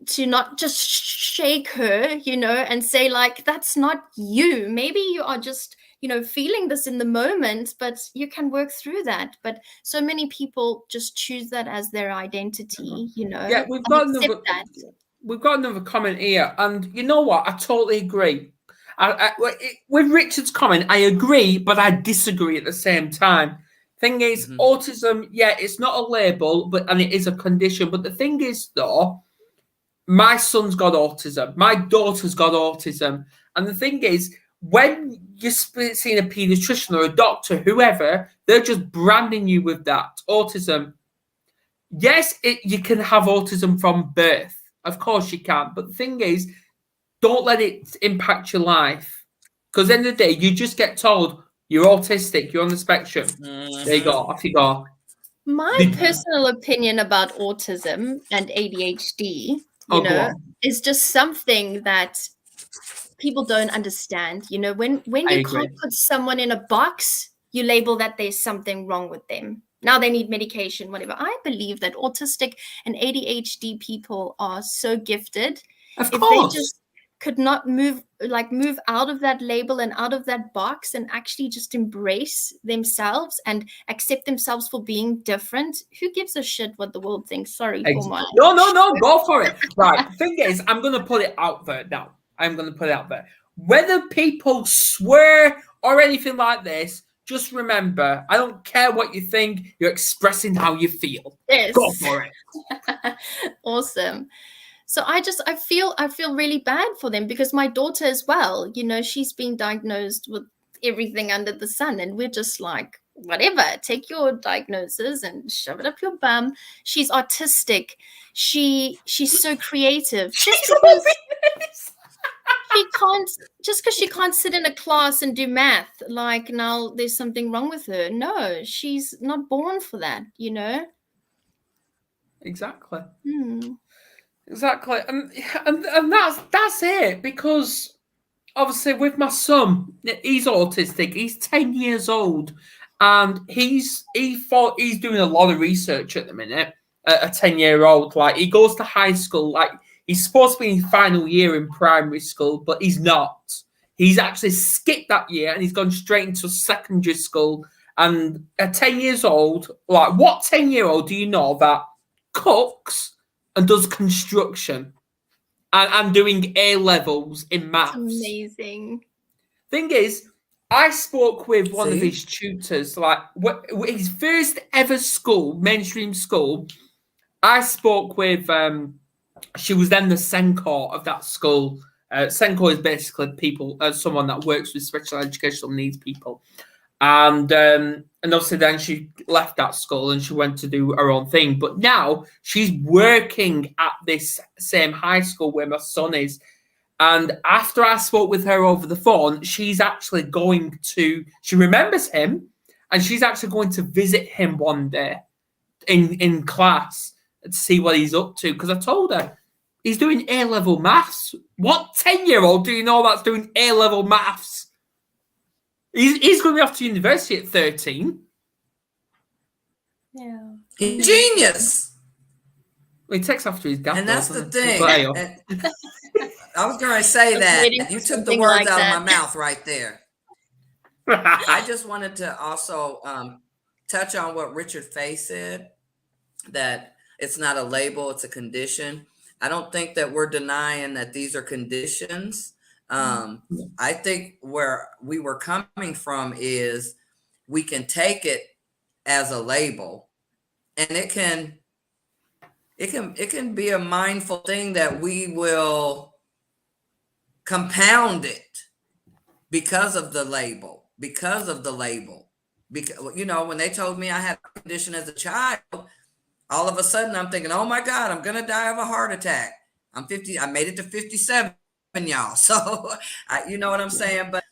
Speaker 6: to not just shake her, and say, like, that's not you. Maybe you are just, feeling this in the moment, but you can work through that. But so many people just choose that as their identity,
Speaker 1: Yeah, we've got another comment here, and you know what? I totally agree. With Richard's comment, I agree, but I disagree at the same time. Thing is, autism, yeah, it's not a label, and it is a condition. But the thing is, though, my son's got autism, my daughter's got autism, and the thing is, when you're seeing a pediatrician or a doctor, whoever, they're just branding you with that autism. Yes, you can have autism from birth. Of course you can. But the thing is, don't let it impact your life. Because at the end of the day, you just get told you're autistic, you're on the spectrum. There you go, off you go.
Speaker 6: My personal opinion about autism and ADHD, is just something that people don't understand. When you can't put someone in a box, you label that there's something wrong with them. Now they need medication, whatever. I believe that autistic and ADHD people are so gifted.
Speaker 1: Of course.
Speaker 6: If they just could not move out of that label and out of that box and actually just embrace themselves and accept themselves for being different, who gives a shit what the world thinks? Sorry for my...
Speaker 1: No, go for it. Right, the thing is, I'm going to put it out there now. Whether people swear or anything like this, just remember, I don't care what you think, you're expressing how you feel.
Speaker 6: Yes.
Speaker 1: Go for it.
Speaker 6: Awesome. So I feel really bad for them, because my daughter as well, she's been diagnosed with everything under the sun, and we're just like, whatever, take your diagnosis and shove it up your bum. She's autistic. She's so creative. Just because she can't sit in a class and do math, like, now there's something wrong with her. No, she's not born for that,
Speaker 1: Exactly. Exactly. And that's it, because obviously with my son, he's autistic. He's 10 years old, and he's doing a lot of research at the minute. A 10-year-old, like, he goes to high school, like, he's supposed to be in his final year in primary school, but he's not. He's actually skipped that year and he's gone straight into secondary school. And at 10 years old, like, what 10-year-old do you know that cooks and does construction and doing A levels in maths?
Speaker 6: That's amazing.
Speaker 1: Thing is, I spoke with one of his tutors, like, his first ever school, mainstream school. I spoke with, she was then the Senko of that school. Senko is basically someone that works with special educational needs people. And obviously then she left that school and she went to do her own thing. But now she's working at this same high school where my son is. And after I spoke with her over the phone, she's actually she remembers him, and she's actually going to visit him one day in class to see what he's up to. Because I told her, he's doing A-level maths. What 10-year-old do you know that's doing A-level maths? He's going to be off to university at 13.
Speaker 6: Yeah.
Speaker 5: Genius.
Speaker 1: Well, he takes after his dad.
Speaker 5: And that's the thing. I was going to say that. You took the words out of my mouth right there. I just wanted to also touch on what Richard Fay said, that it's not a label, it's a condition. I don't think that we're denying that these are conditions. I think where we were coming from is we can take it as a label, and it can be a mindful thing that we will compound it because of the label. Because when they told me I had a condition as a child, all of a sudden I'm thinking, oh my God, I'm going to die of a heart attack. I'm 50. I made it to 57, y'all. So you know what I'm saying? But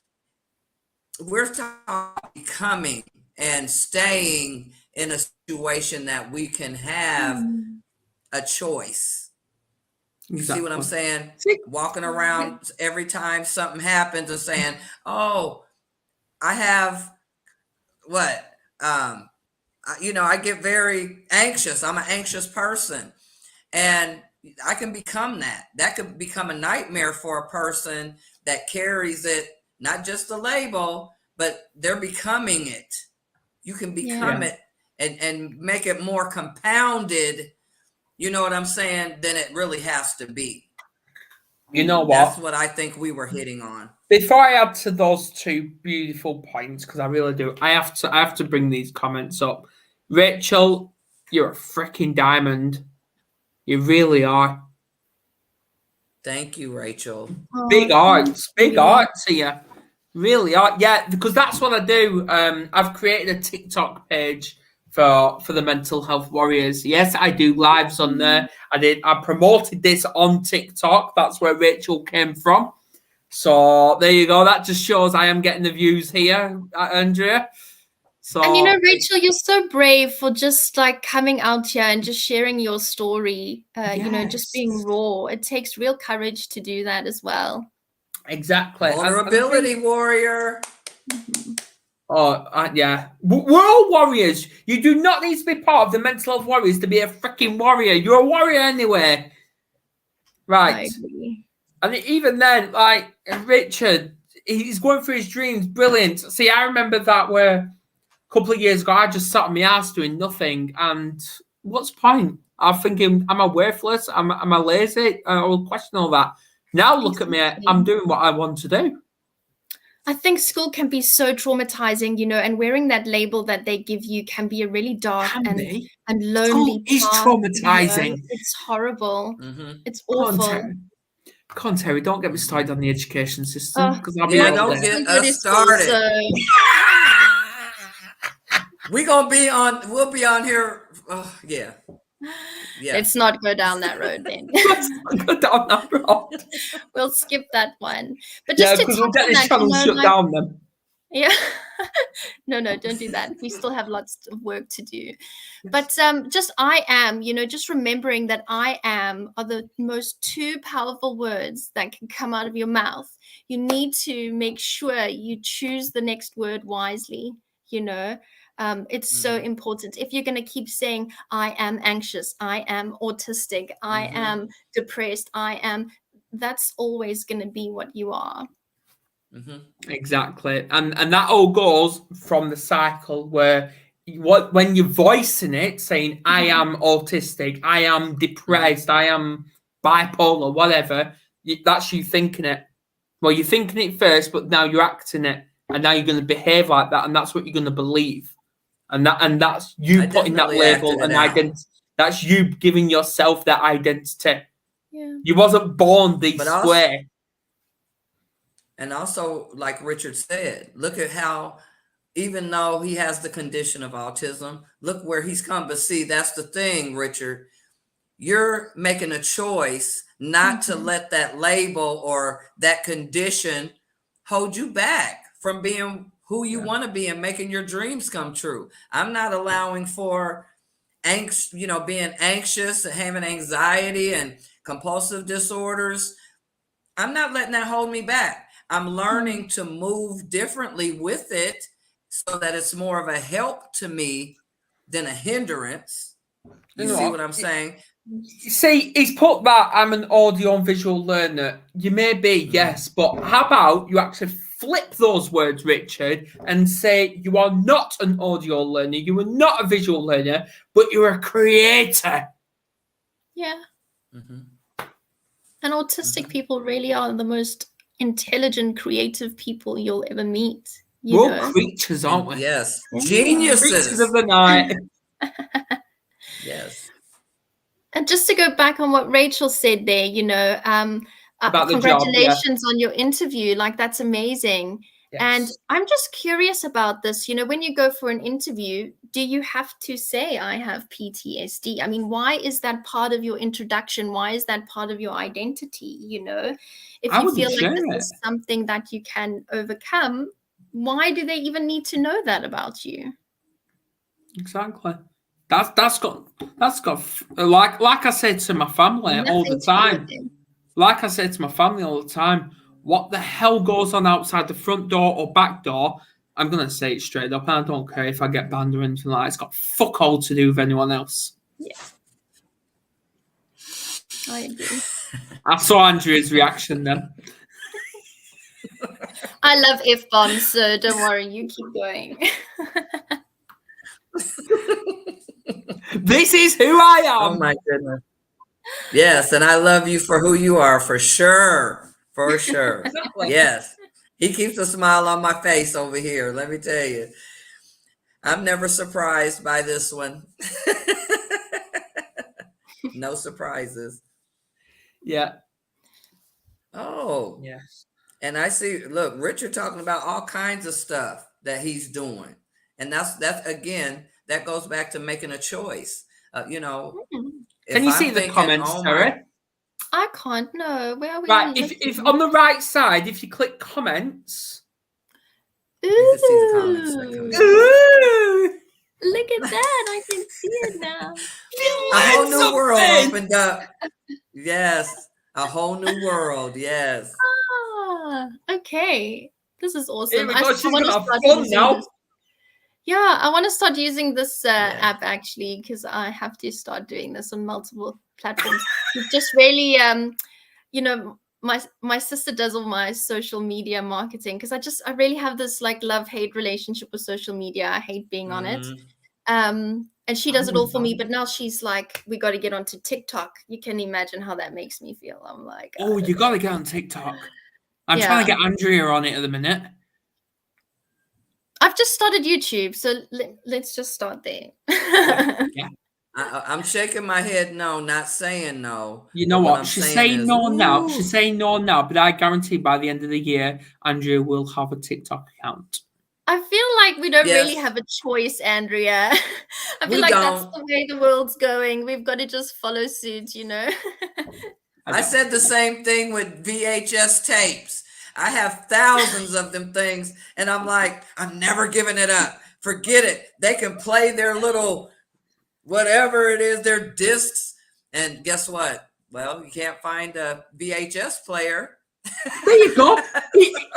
Speaker 5: we're talking becoming and staying in a situation that we can have a choice. You see what I'm saying? Walking around every time something happens and saying, oh, I have what? I get very anxious. I'm an anxious person. And I can become that. That could become a nightmare for a person that carries it, not just the label, but they're becoming it. You can become it and make it more compounded, you know what I'm saying, than it really has to be.
Speaker 1: You know what?
Speaker 5: That's what I think we were hitting on.
Speaker 1: Before I add to those two beautiful points, because I really do, I have to bring these comments up. Rachel, you're a freaking diamond. You really are.
Speaker 5: Thank you, Rachel.
Speaker 1: Big arts here. Really are. Yeah, because that's what I do. I've created a TikTok page for the Mental Health Warriors. Yes, I do lives on there. I promoted this on TikTok. That's where Rachel came from. So there you go. That just shows I am getting the views here, Andrea. So,
Speaker 6: and Rachel, you're so brave for just like coming out here and just sharing your story. Just being raw. It takes real courage to do that as well.
Speaker 1: Exactly.
Speaker 5: Vulnerability warrior.
Speaker 1: Yeah. We're all warriors. You do not need to be part of the Mental Health Warriors to be a freaking warrior. You're a warrior anyway. Right.
Speaker 6: I agree.
Speaker 1: And even then, like Richard, he's going through his dreams. Brilliant. See, I remember that where a couple of years ago, I just sat on my ass doing nothing. And what's the point? I'm thinking, am I worthless? Am I lazy? I will question all that. Now look at me. I'm doing what I want to do.
Speaker 6: I think school can be so traumatizing, and wearing that label that they give you can be a really dark and lonely
Speaker 1: path. It's traumatizing.
Speaker 6: It's horrible.
Speaker 5: Mm-hmm.
Speaker 6: It's awful.
Speaker 1: Come on, Terri, don't get me started on the education system. Because
Speaker 5: don't get us started. We'll be on here. Yeah.
Speaker 6: Let's not go down that road then.
Speaker 1: Let's not go down that road.
Speaker 6: We'll skip that one. But just
Speaker 1: because we'll get this channel shut down then.
Speaker 6: Yeah. No, don't do that. We still have lots of work to do. But just I am, just remembering that I am are the most two powerful words that can come out of your mouth. You need to make sure you choose the next word wisely, It's so important. If you're going to keep saying, I am anxious, I am autistic, I am depressed, that's always going to be what you are.
Speaker 1: Exactly. And that all goes from the cycle where when you're voicing it, saying, I am autistic, I am depressed, I am bipolar, whatever, that's you thinking it. Well, you're thinking it first, but now you're acting it. And now you're going to behave like that. And that's what you're going to believe. And that's you putting that label and identity. That's you giving yourself that identity.
Speaker 6: Yeah.
Speaker 1: You wasn't born this way.
Speaker 5: And also, like Richard said, look at how, even though he has the condition of autism, look where he's come. But see, that's the thing, Richard. You're making a choice not to let that label or that condition hold you back from being who you want to be and making your dreams come true. I'm not allowing for being anxious and having anxiety and compulsive disorders. I'm not letting that hold me back. I'm learning to move differently with it so that it's more of a help to me than a hindrance. You see what I'm saying?
Speaker 1: See, he's put that I'm an audio and visual learner. You may be, yes, but how about you actually flip those words, Richard, and say you are not an audio learner, you are not a visual learner, but you're a creator.
Speaker 6: Yeah. And autistic people really are the most intelligent, creative people you'll ever meet.
Speaker 1: We're all creatures, aren't we?
Speaker 5: Yes. Geniuses.
Speaker 1: Creatures of the night.
Speaker 5: Yes.
Speaker 6: And just to go back on what Rachel said there,
Speaker 1: about
Speaker 6: congratulations on your interview. Like, that's amazing.
Speaker 1: Yes.
Speaker 6: And I'm just curious about this. When you go for an interview, do you have to say, I have PTSD? I mean, why is that part of your introduction? Why is that part of your identity? If you feel like this is something that you can overcome, why do they even need to know that about you?
Speaker 1: Exactly. That's got like I said to my family all the time. Like I said to my family all the time, what the hell goes on outside the front door or back door? I'm gonna say it straight up, and I don't care if I get banned or anything like that. It's got fuck all to do with anyone else.
Speaker 6: Yeah, I agree.
Speaker 1: I saw Andrea's reaction then.
Speaker 6: I love F-bombs, so don't worry, you keep going.
Speaker 1: This is who I am.
Speaker 5: Oh my goodness. Yes, and I love you for who you are, for sure. For sure.
Speaker 1: Exactly.
Speaker 5: Yes. He keeps a smile on my face over here, let me tell you. I'm never surprised by this one. No surprises.
Speaker 1: Yeah.
Speaker 5: Oh.
Speaker 1: Yes.
Speaker 5: And I see, look, Richard talking about all kinds of stuff that he's doing. And that's again, that goes back to making a choice. You know,
Speaker 1: can you see the comments, Terri?
Speaker 6: I can't know. Where are we?
Speaker 1: Right, if on the right side, if you click comments,
Speaker 6: Ooh.
Speaker 5: You can see the comments that come in.
Speaker 1: Ooh.
Speaker 6: Look at that. I can see it now.
Speaker 5: A whole new world opened up. Yes. A whole new world. Yes.
Speaker 6: Ah, okay. This is awesome.
Speaker 1: I want to start fun now.
Speaker 6: Yeah, I want to start using this app actually, because I have to start doing this on multiple platforms. It's just really, you know, my sister does all my social media marketing, because I really have this like love-hate relationship with social media. I hate being on it. And she does it all for me, but now she's like, we got to get onto TikTok. You can imagine how that makes me feel. I'm like,
Speaker 1: oh, you got to get on TikTok. I'm trying to get Andrea on it at the minute.
Speaker 6: I've just started YouTube, so let's just start there.
Speaker 1: Yeah.
Speaker 5: I'm shaking my head no, not saying no.
Speaker 1: You know what? She's saying no now. She's saying no now, but I guarantee by the end of the year, Andrea will have a TikTok account.
Speaker 6: I feel like we don't really have a choice, Andrea. I feel like that's the way the world's going. We've got to just follow suit, you know?
Speaker 5: I said the same thing with VHS tapes. I have thousands of them things, and I'm like, I'm never giving it up. Forget it. They can play their little whatever it is, their discs, and guess what? Well, you can't find a VHS player.
Speaker 1: There you go.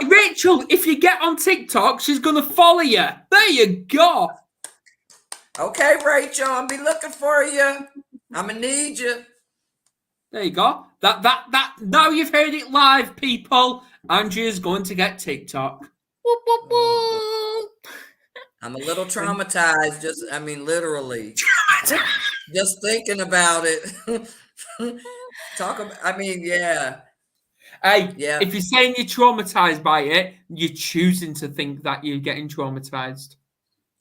Speaker 1: Rachel, if you get on TikTok, she's going to follow you. There you go.
Speaker 5: Okay, Rachel, I'll be looking for you. I'm going to need you.
Speaker 1: There you go. That. Now you've heard it live, people. Andrea's going to get TikTok.
Speaker 6: Whoop, whoop, whoop.
Speaker 5: I'm a little traumatized. Literally. Just thinking about it.
Speaker 1: Hey, if you're saying you're traumatized by it, you're choosing to think that you're getting traumatized.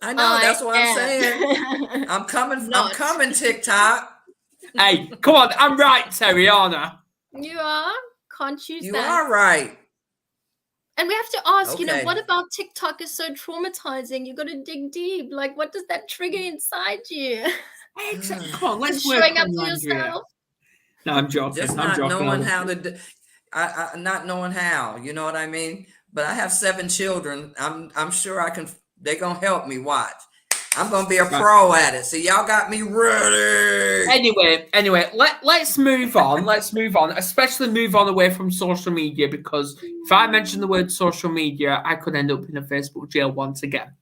Speaker 5: I know. That's what I'm saying. I'm coming, TikTok.
Speaker 1: Hey, come on. I'm right, Terri, aren't I?
Speaker 6: You are. Can't choose that.
Speaker 5: You are right.
Speaker 6: And we have to ask, you know, what about TikTok is so traumatizing? You got to dig deep. Like, what does that trigger inside you?
Speaker 1: Exactly. Come on, let's work
Speaker 6: showing up
Speaker 1: on
Speaker 6: to
Speaker 1: Andrea.
Speaker 6: yourself.
Speaker 1: No, I'm joking.
Speaker 5: Just not knowing how to. Not knowing how. You know what I mean? But I have 7 children. I'm sure I can. They're gonna help me. Watch. I'm gonna be a pro at it. So y'all got me ready.
Speaker 1: Anyway, let's move on. Let's move on. Especially move on away from social media, because if I mention the word social media, I could end up in a Facebook jail once again.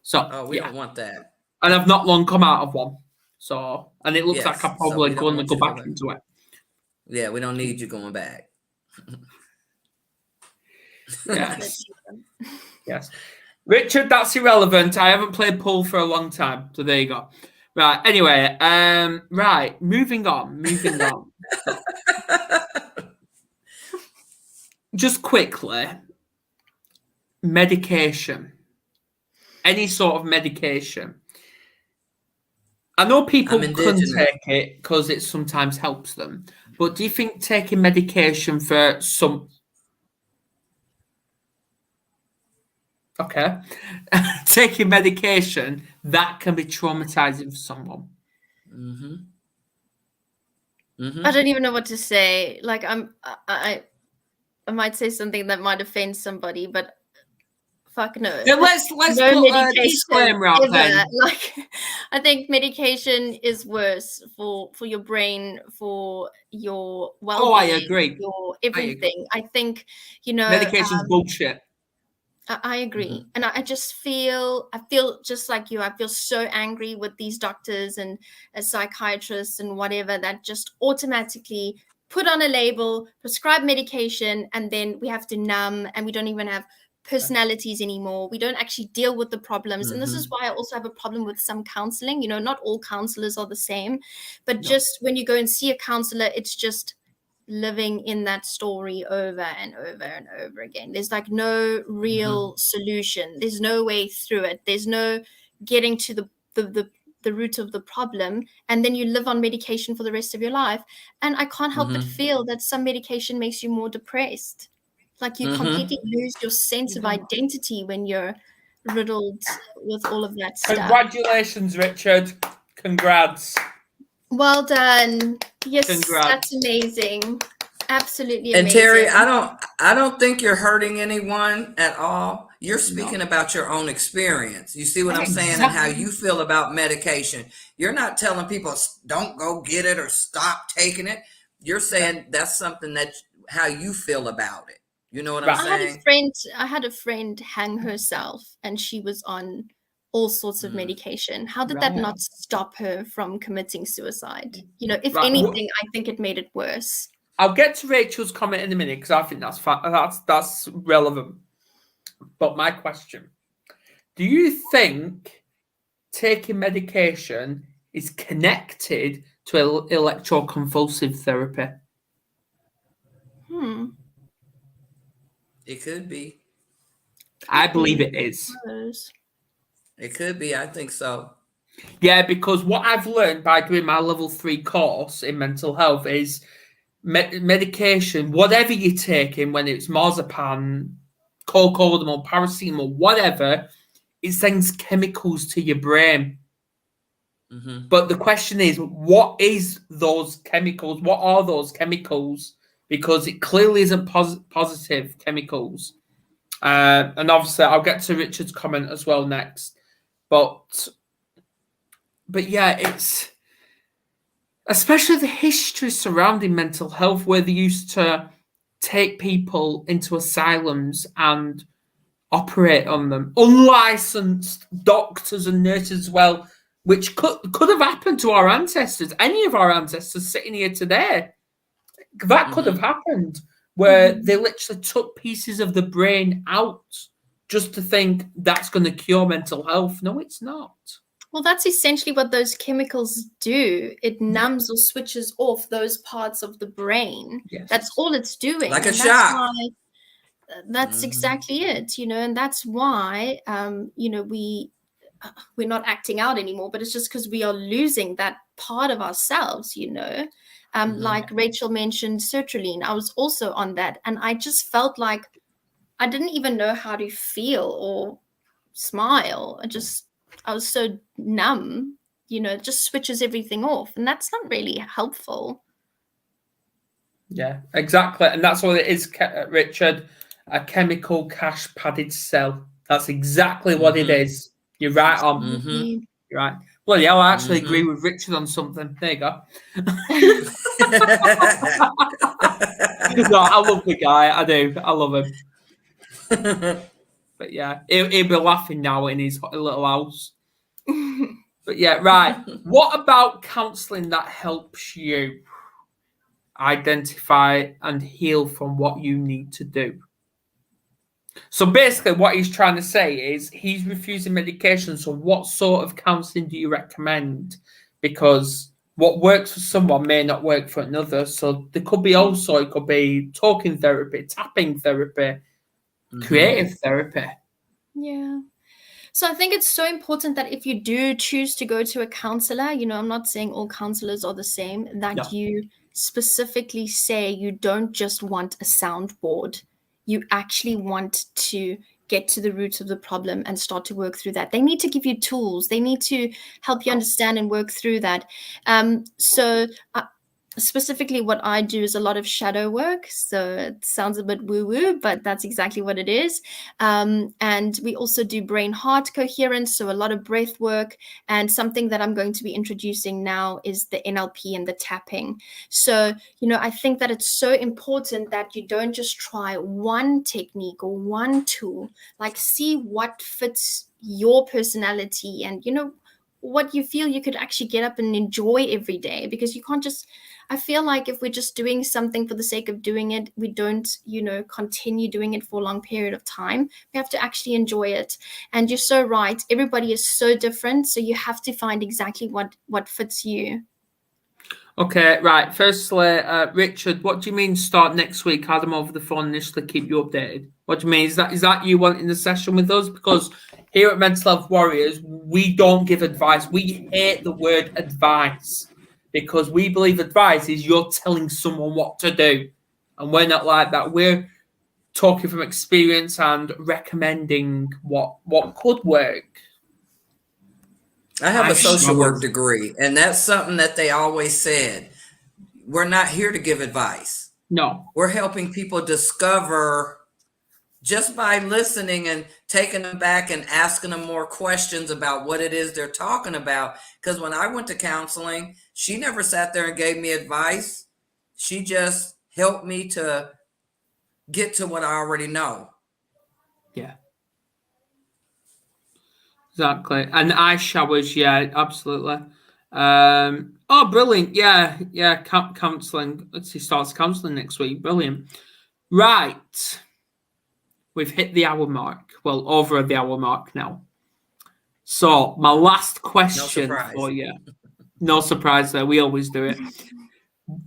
Speaker 1: So
Speaker 5: we don't want that.
Speaker 1: And I've not long come out of one. So, and it looks like I'm probably going to go back into it.
Speaker 5: Yeah, we don't need you going back.
Speaker 1: Yes. Yes. Richard, that's irrelevant. I haven't played pool for a long time. So there you go. Right. Anyway, right. Moving on. Just quickly, medication. Any sort of medication. I know people can take it because it sometimes helps them. But do you think taking medication for some... Okay. Taking medication, that can be traumatizing for someone.
Speaker 5: Mm-hmm.
Speaker 6: I don't even know what to say. Like, I might say something that might offend somebody, but fuck no.
Speaker 1: Then let's
Speaker 6: no
Speaker 1: put a disclaimer out
Speaker 6: ever.
Speaker 1: then.
Speaker 6: Like, I think medication is worse for your brain, for your well-being.
Speaker 1: Oh, I agree.
Speaker 6: Your everything. I think, you know,
Speaker 1: medication's bullshit.
Speaker 6: I agree. And I feel just like you. I feel so angry with these doctors and psychiatrists and whatever that just automatically put on a label, prescribe medication, and then we have to numb, and we don't even have personalities anymore. We don't actually deal with the problems. And this is why I also have a problem with some counseling. You know, not all counselors are the same, but just when you go and see a counselor, it's just living in that story over and over and over again. There's like no real solution. There's no way through it. There's no getting to the root of the problem, and then you live on medication for the rest of your life. And I can't help but feel that some medication makes you more depressed. Like you completely lose your sense of identity when you're riddled with all of that stuff.
Speaker 1: Congratulations, Richard. Congrats.
Speaker 6: Well done. Yes,
Speaker 1: Congrats.
Speaker 6: That's amazing. Absolutely
Speaker 5: amazing. And Terri, I don't think you're hurting anyone at all. You're speaking about your own experience. You see what I'm saying, and how you feel about medication. You're not telling people don't go get it or stop taking it. You're saying that's something that how you feel about it. You know what I'm saying?
Speaker 6: I had a friend hang herself, and she was on all sorts of medication. How did that not stop her from committing suicide? You know, if anything, I think it made it worse.
Speaker 1: I'll get to Rachel's comment in a minute because I think that's relevant. But my question, do you think taking medication is connected to electroconvulsive therapy?
Speaker 5: It could be.
Speaker 1: I believe it is.
Speaker 5: It could be. I think so.
Speaker 1: Yeah, because what I've learned by doing my level 3 course in mental health is medication, whatever you're taking, when it's marzipan, cocodamol, paracetamol, whatever, it sends chemicals to your brain. But the question is, what is those chemicals? What are those chemicals? Because it clearly isn't positive chemicals. And obviously, I'll get to Richard's comment as well next. But yeah, it's especially the history surrounding mental health, where they used to take people into asylums and operate on them. Unlicensed doctors and nurses as well, which could have happened to our ancestors, any of our ancestors sitting here today. That could have happened, where they literally took pieces of the brain out just to think that's going to cure mental health. No, it's not.
Speaker 6: Well, that's essentially what those chemicals do. It numbs or switches off those parts of the brain.
Speaker 1: Yes.
Speaker 6: That's all it's doing.
Speaker 5: Like a shock.
Speaker 6: That's exactly it, you know, and that's why, you know, we're not acting out anymore, but it's just because we are losing that part of ourselves, you know. Like Rachel mentioned sertraline, I was also on that, and I just felt like I didn't even know how to feel or smile. I was so numb, you know, it just switches everything off, and that's not really helpful.
Speaker 1: Yeah, exactly. And that's what it is, Richard, a chemical cache padded cell. That's exactly what it is. You're right on. You're right. Well, yeah, I actually agree with Richard on something. There you go. No, I love the guy. I do. I love him. But yeah, he'll be laughing now in his little house. But yeah, right. What about counselling that helps you identify and heal from what you need to do? So basically what he's trying to say is he's refusing medication. So what sort of counselling do you recommend? Because what works for someone may not work for another. So there could be also, it could be talking therapy, tapping therapy, creative therapy.
Speaker 6: Yeah. So I think it's so important that if you do choose to go to a counselor, you know, I'm not saying all counselors are the same, that you specifically say you don't just want a soundboard. You actually want to get to the root of the problem and start to work through that. They need to give you tools. They need to help you understand and work through that. So specifically what I do is a lot of shadow work. So it sounds a bit woo-woo, but that's exactly what it is. And we also do brain-heart coherence, so a lot of breath work. And something that I'm going to be introducing now is the NLP and the tapping. So, I think that it's so important that you don't just try one technique or one tool, like see what fits your personality and, what you feel you could actually get up and enjoy every day, because you can't just, I feel like if we're just doing something for the sake of doing it, we don't, continue doing it for a long period of time. We have to actually enjoy it. And you're so right. Everybody is so different. So you have to find exactly what fits you.
Speaker 1: Okay, right. Firstly, Richard, what do you mean start next week? Had them over the phone initially, keep you updated. What do you mean? Is that you wanting the session with us? Because here at Mental Health Warriors, we don't give advice. We hate the word advice because we believe advice is you're telling someone what to do. And we're not like that. We're talking from experience and recommending what could work.
Speaker 5: I have a social work degree, and that's something that they always said. We're not here to give advice.
Speaker 1: No.
Speaker 5: We're helping people discover just by listening and taking them back and asking them more questions about what it is they're talking about. Because when I went to counseling, she never sat there and gave me advice. She just helped me to get to what I already know.
Speaker 1: Yeah. Exactly. And ice showers, yeah, absolutely. Brilliant. Yeah. Counselling. Let's see, starts counselling next week. Brilliant. Right. We've hit the hour mark. Well, over the hour mark now. So my last question for you. No surprise there. We always do it.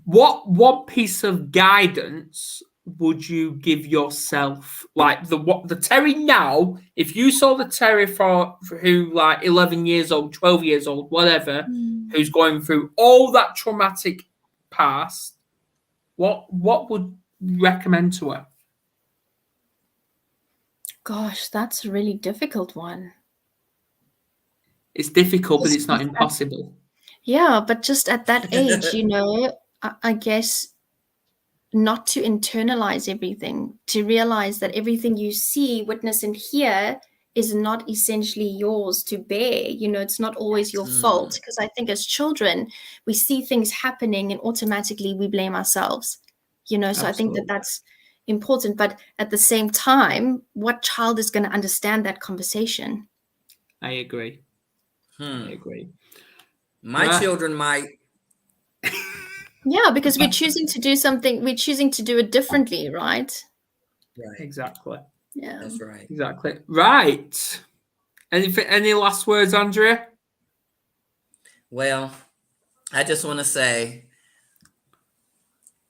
Speaker 1: What piece of guidance would you give yourself, like the Terri now, if you saw the Terri for who like 11 years old, 12 years old, whatever, who's going through all that traumatic past, what would you recommend to her?
Speaker 6: Gosh, that's a really difficult one.
Speaker 1: It's difficult, but it's not impossible.
Speaker 6: Yeah, but just at that age, I guess not to internalize everything, to realize that everything you see, witness, and hear is not essentially yours to bear. It's not always your fault, because I think as children, we see things happening and automatically we blame ourselves, so absolutely. I think that that's important. But at the same time, what child is going to understand that conversation?
Speaker 1: I agree. I agree.
Speaker 5: My children might.
Speaker 6: Yeah, because we're choosing to do something, we're choosing to do it differently, right?
Speaker 5: Right.
Speaker 1: Exactly.
Speaker 6: Yeah.
Speaker 5: That's right.
Speaker 1: Exactly. Right. Any last words, Andrea?
Speaker 5: Well, I just want to say,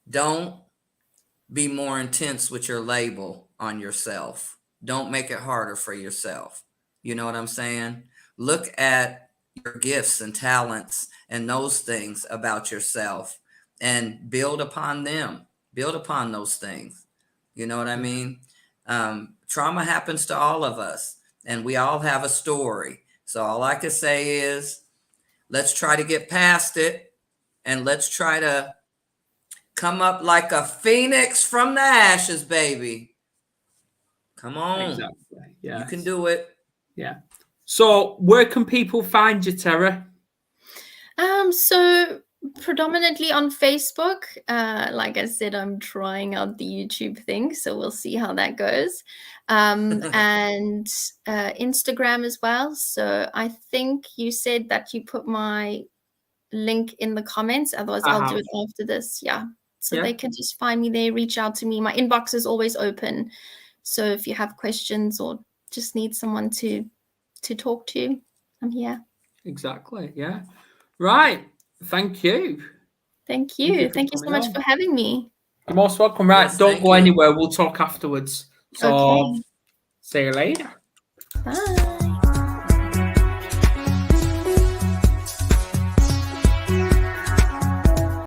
Speaker 5: don't be more intense with your label on yourself. Don't make it harder for yourself. You know what I'm saying? Look at your gifts and talents and those things about yourself and build upon them. Build upon those things. You know what I mean? Trauma happens to all of us, and we all have a story. So all I can say is, let's try to get past it, and let's try to come up like a phoenix from the ashes, baby. Come on.
Speaker 1: Exactly. Yeah.
Speaker 5: You can do it.
Speaker 1: Yeah. So where can people find you, Terri?
Speaker 6: So predominantly on Facebook. Like I said, I'm trying out the YouTube thing, so we'll see how that goes. And Instagram as well. So I think you said that you put my link in the comments. Otherwise, I'll do it after this. Yeah. So they can just find me there, reach out to me. My inbox is always open. So if you have questions or just need someone to talk to, I'm here.
Speaker 1: Exactly. Yeah. Right. Thank you.
Speaker 6: Thank you. Thank you so much for having me.
Speaker 1: You're most welcome. Right.
Speaker 5: Yes,
Speaker 1: don't go anywhere. We'll talk afterwards. So
Speaker 6: okay.
Speaker 1: see you later.
Speaker 6: Bye.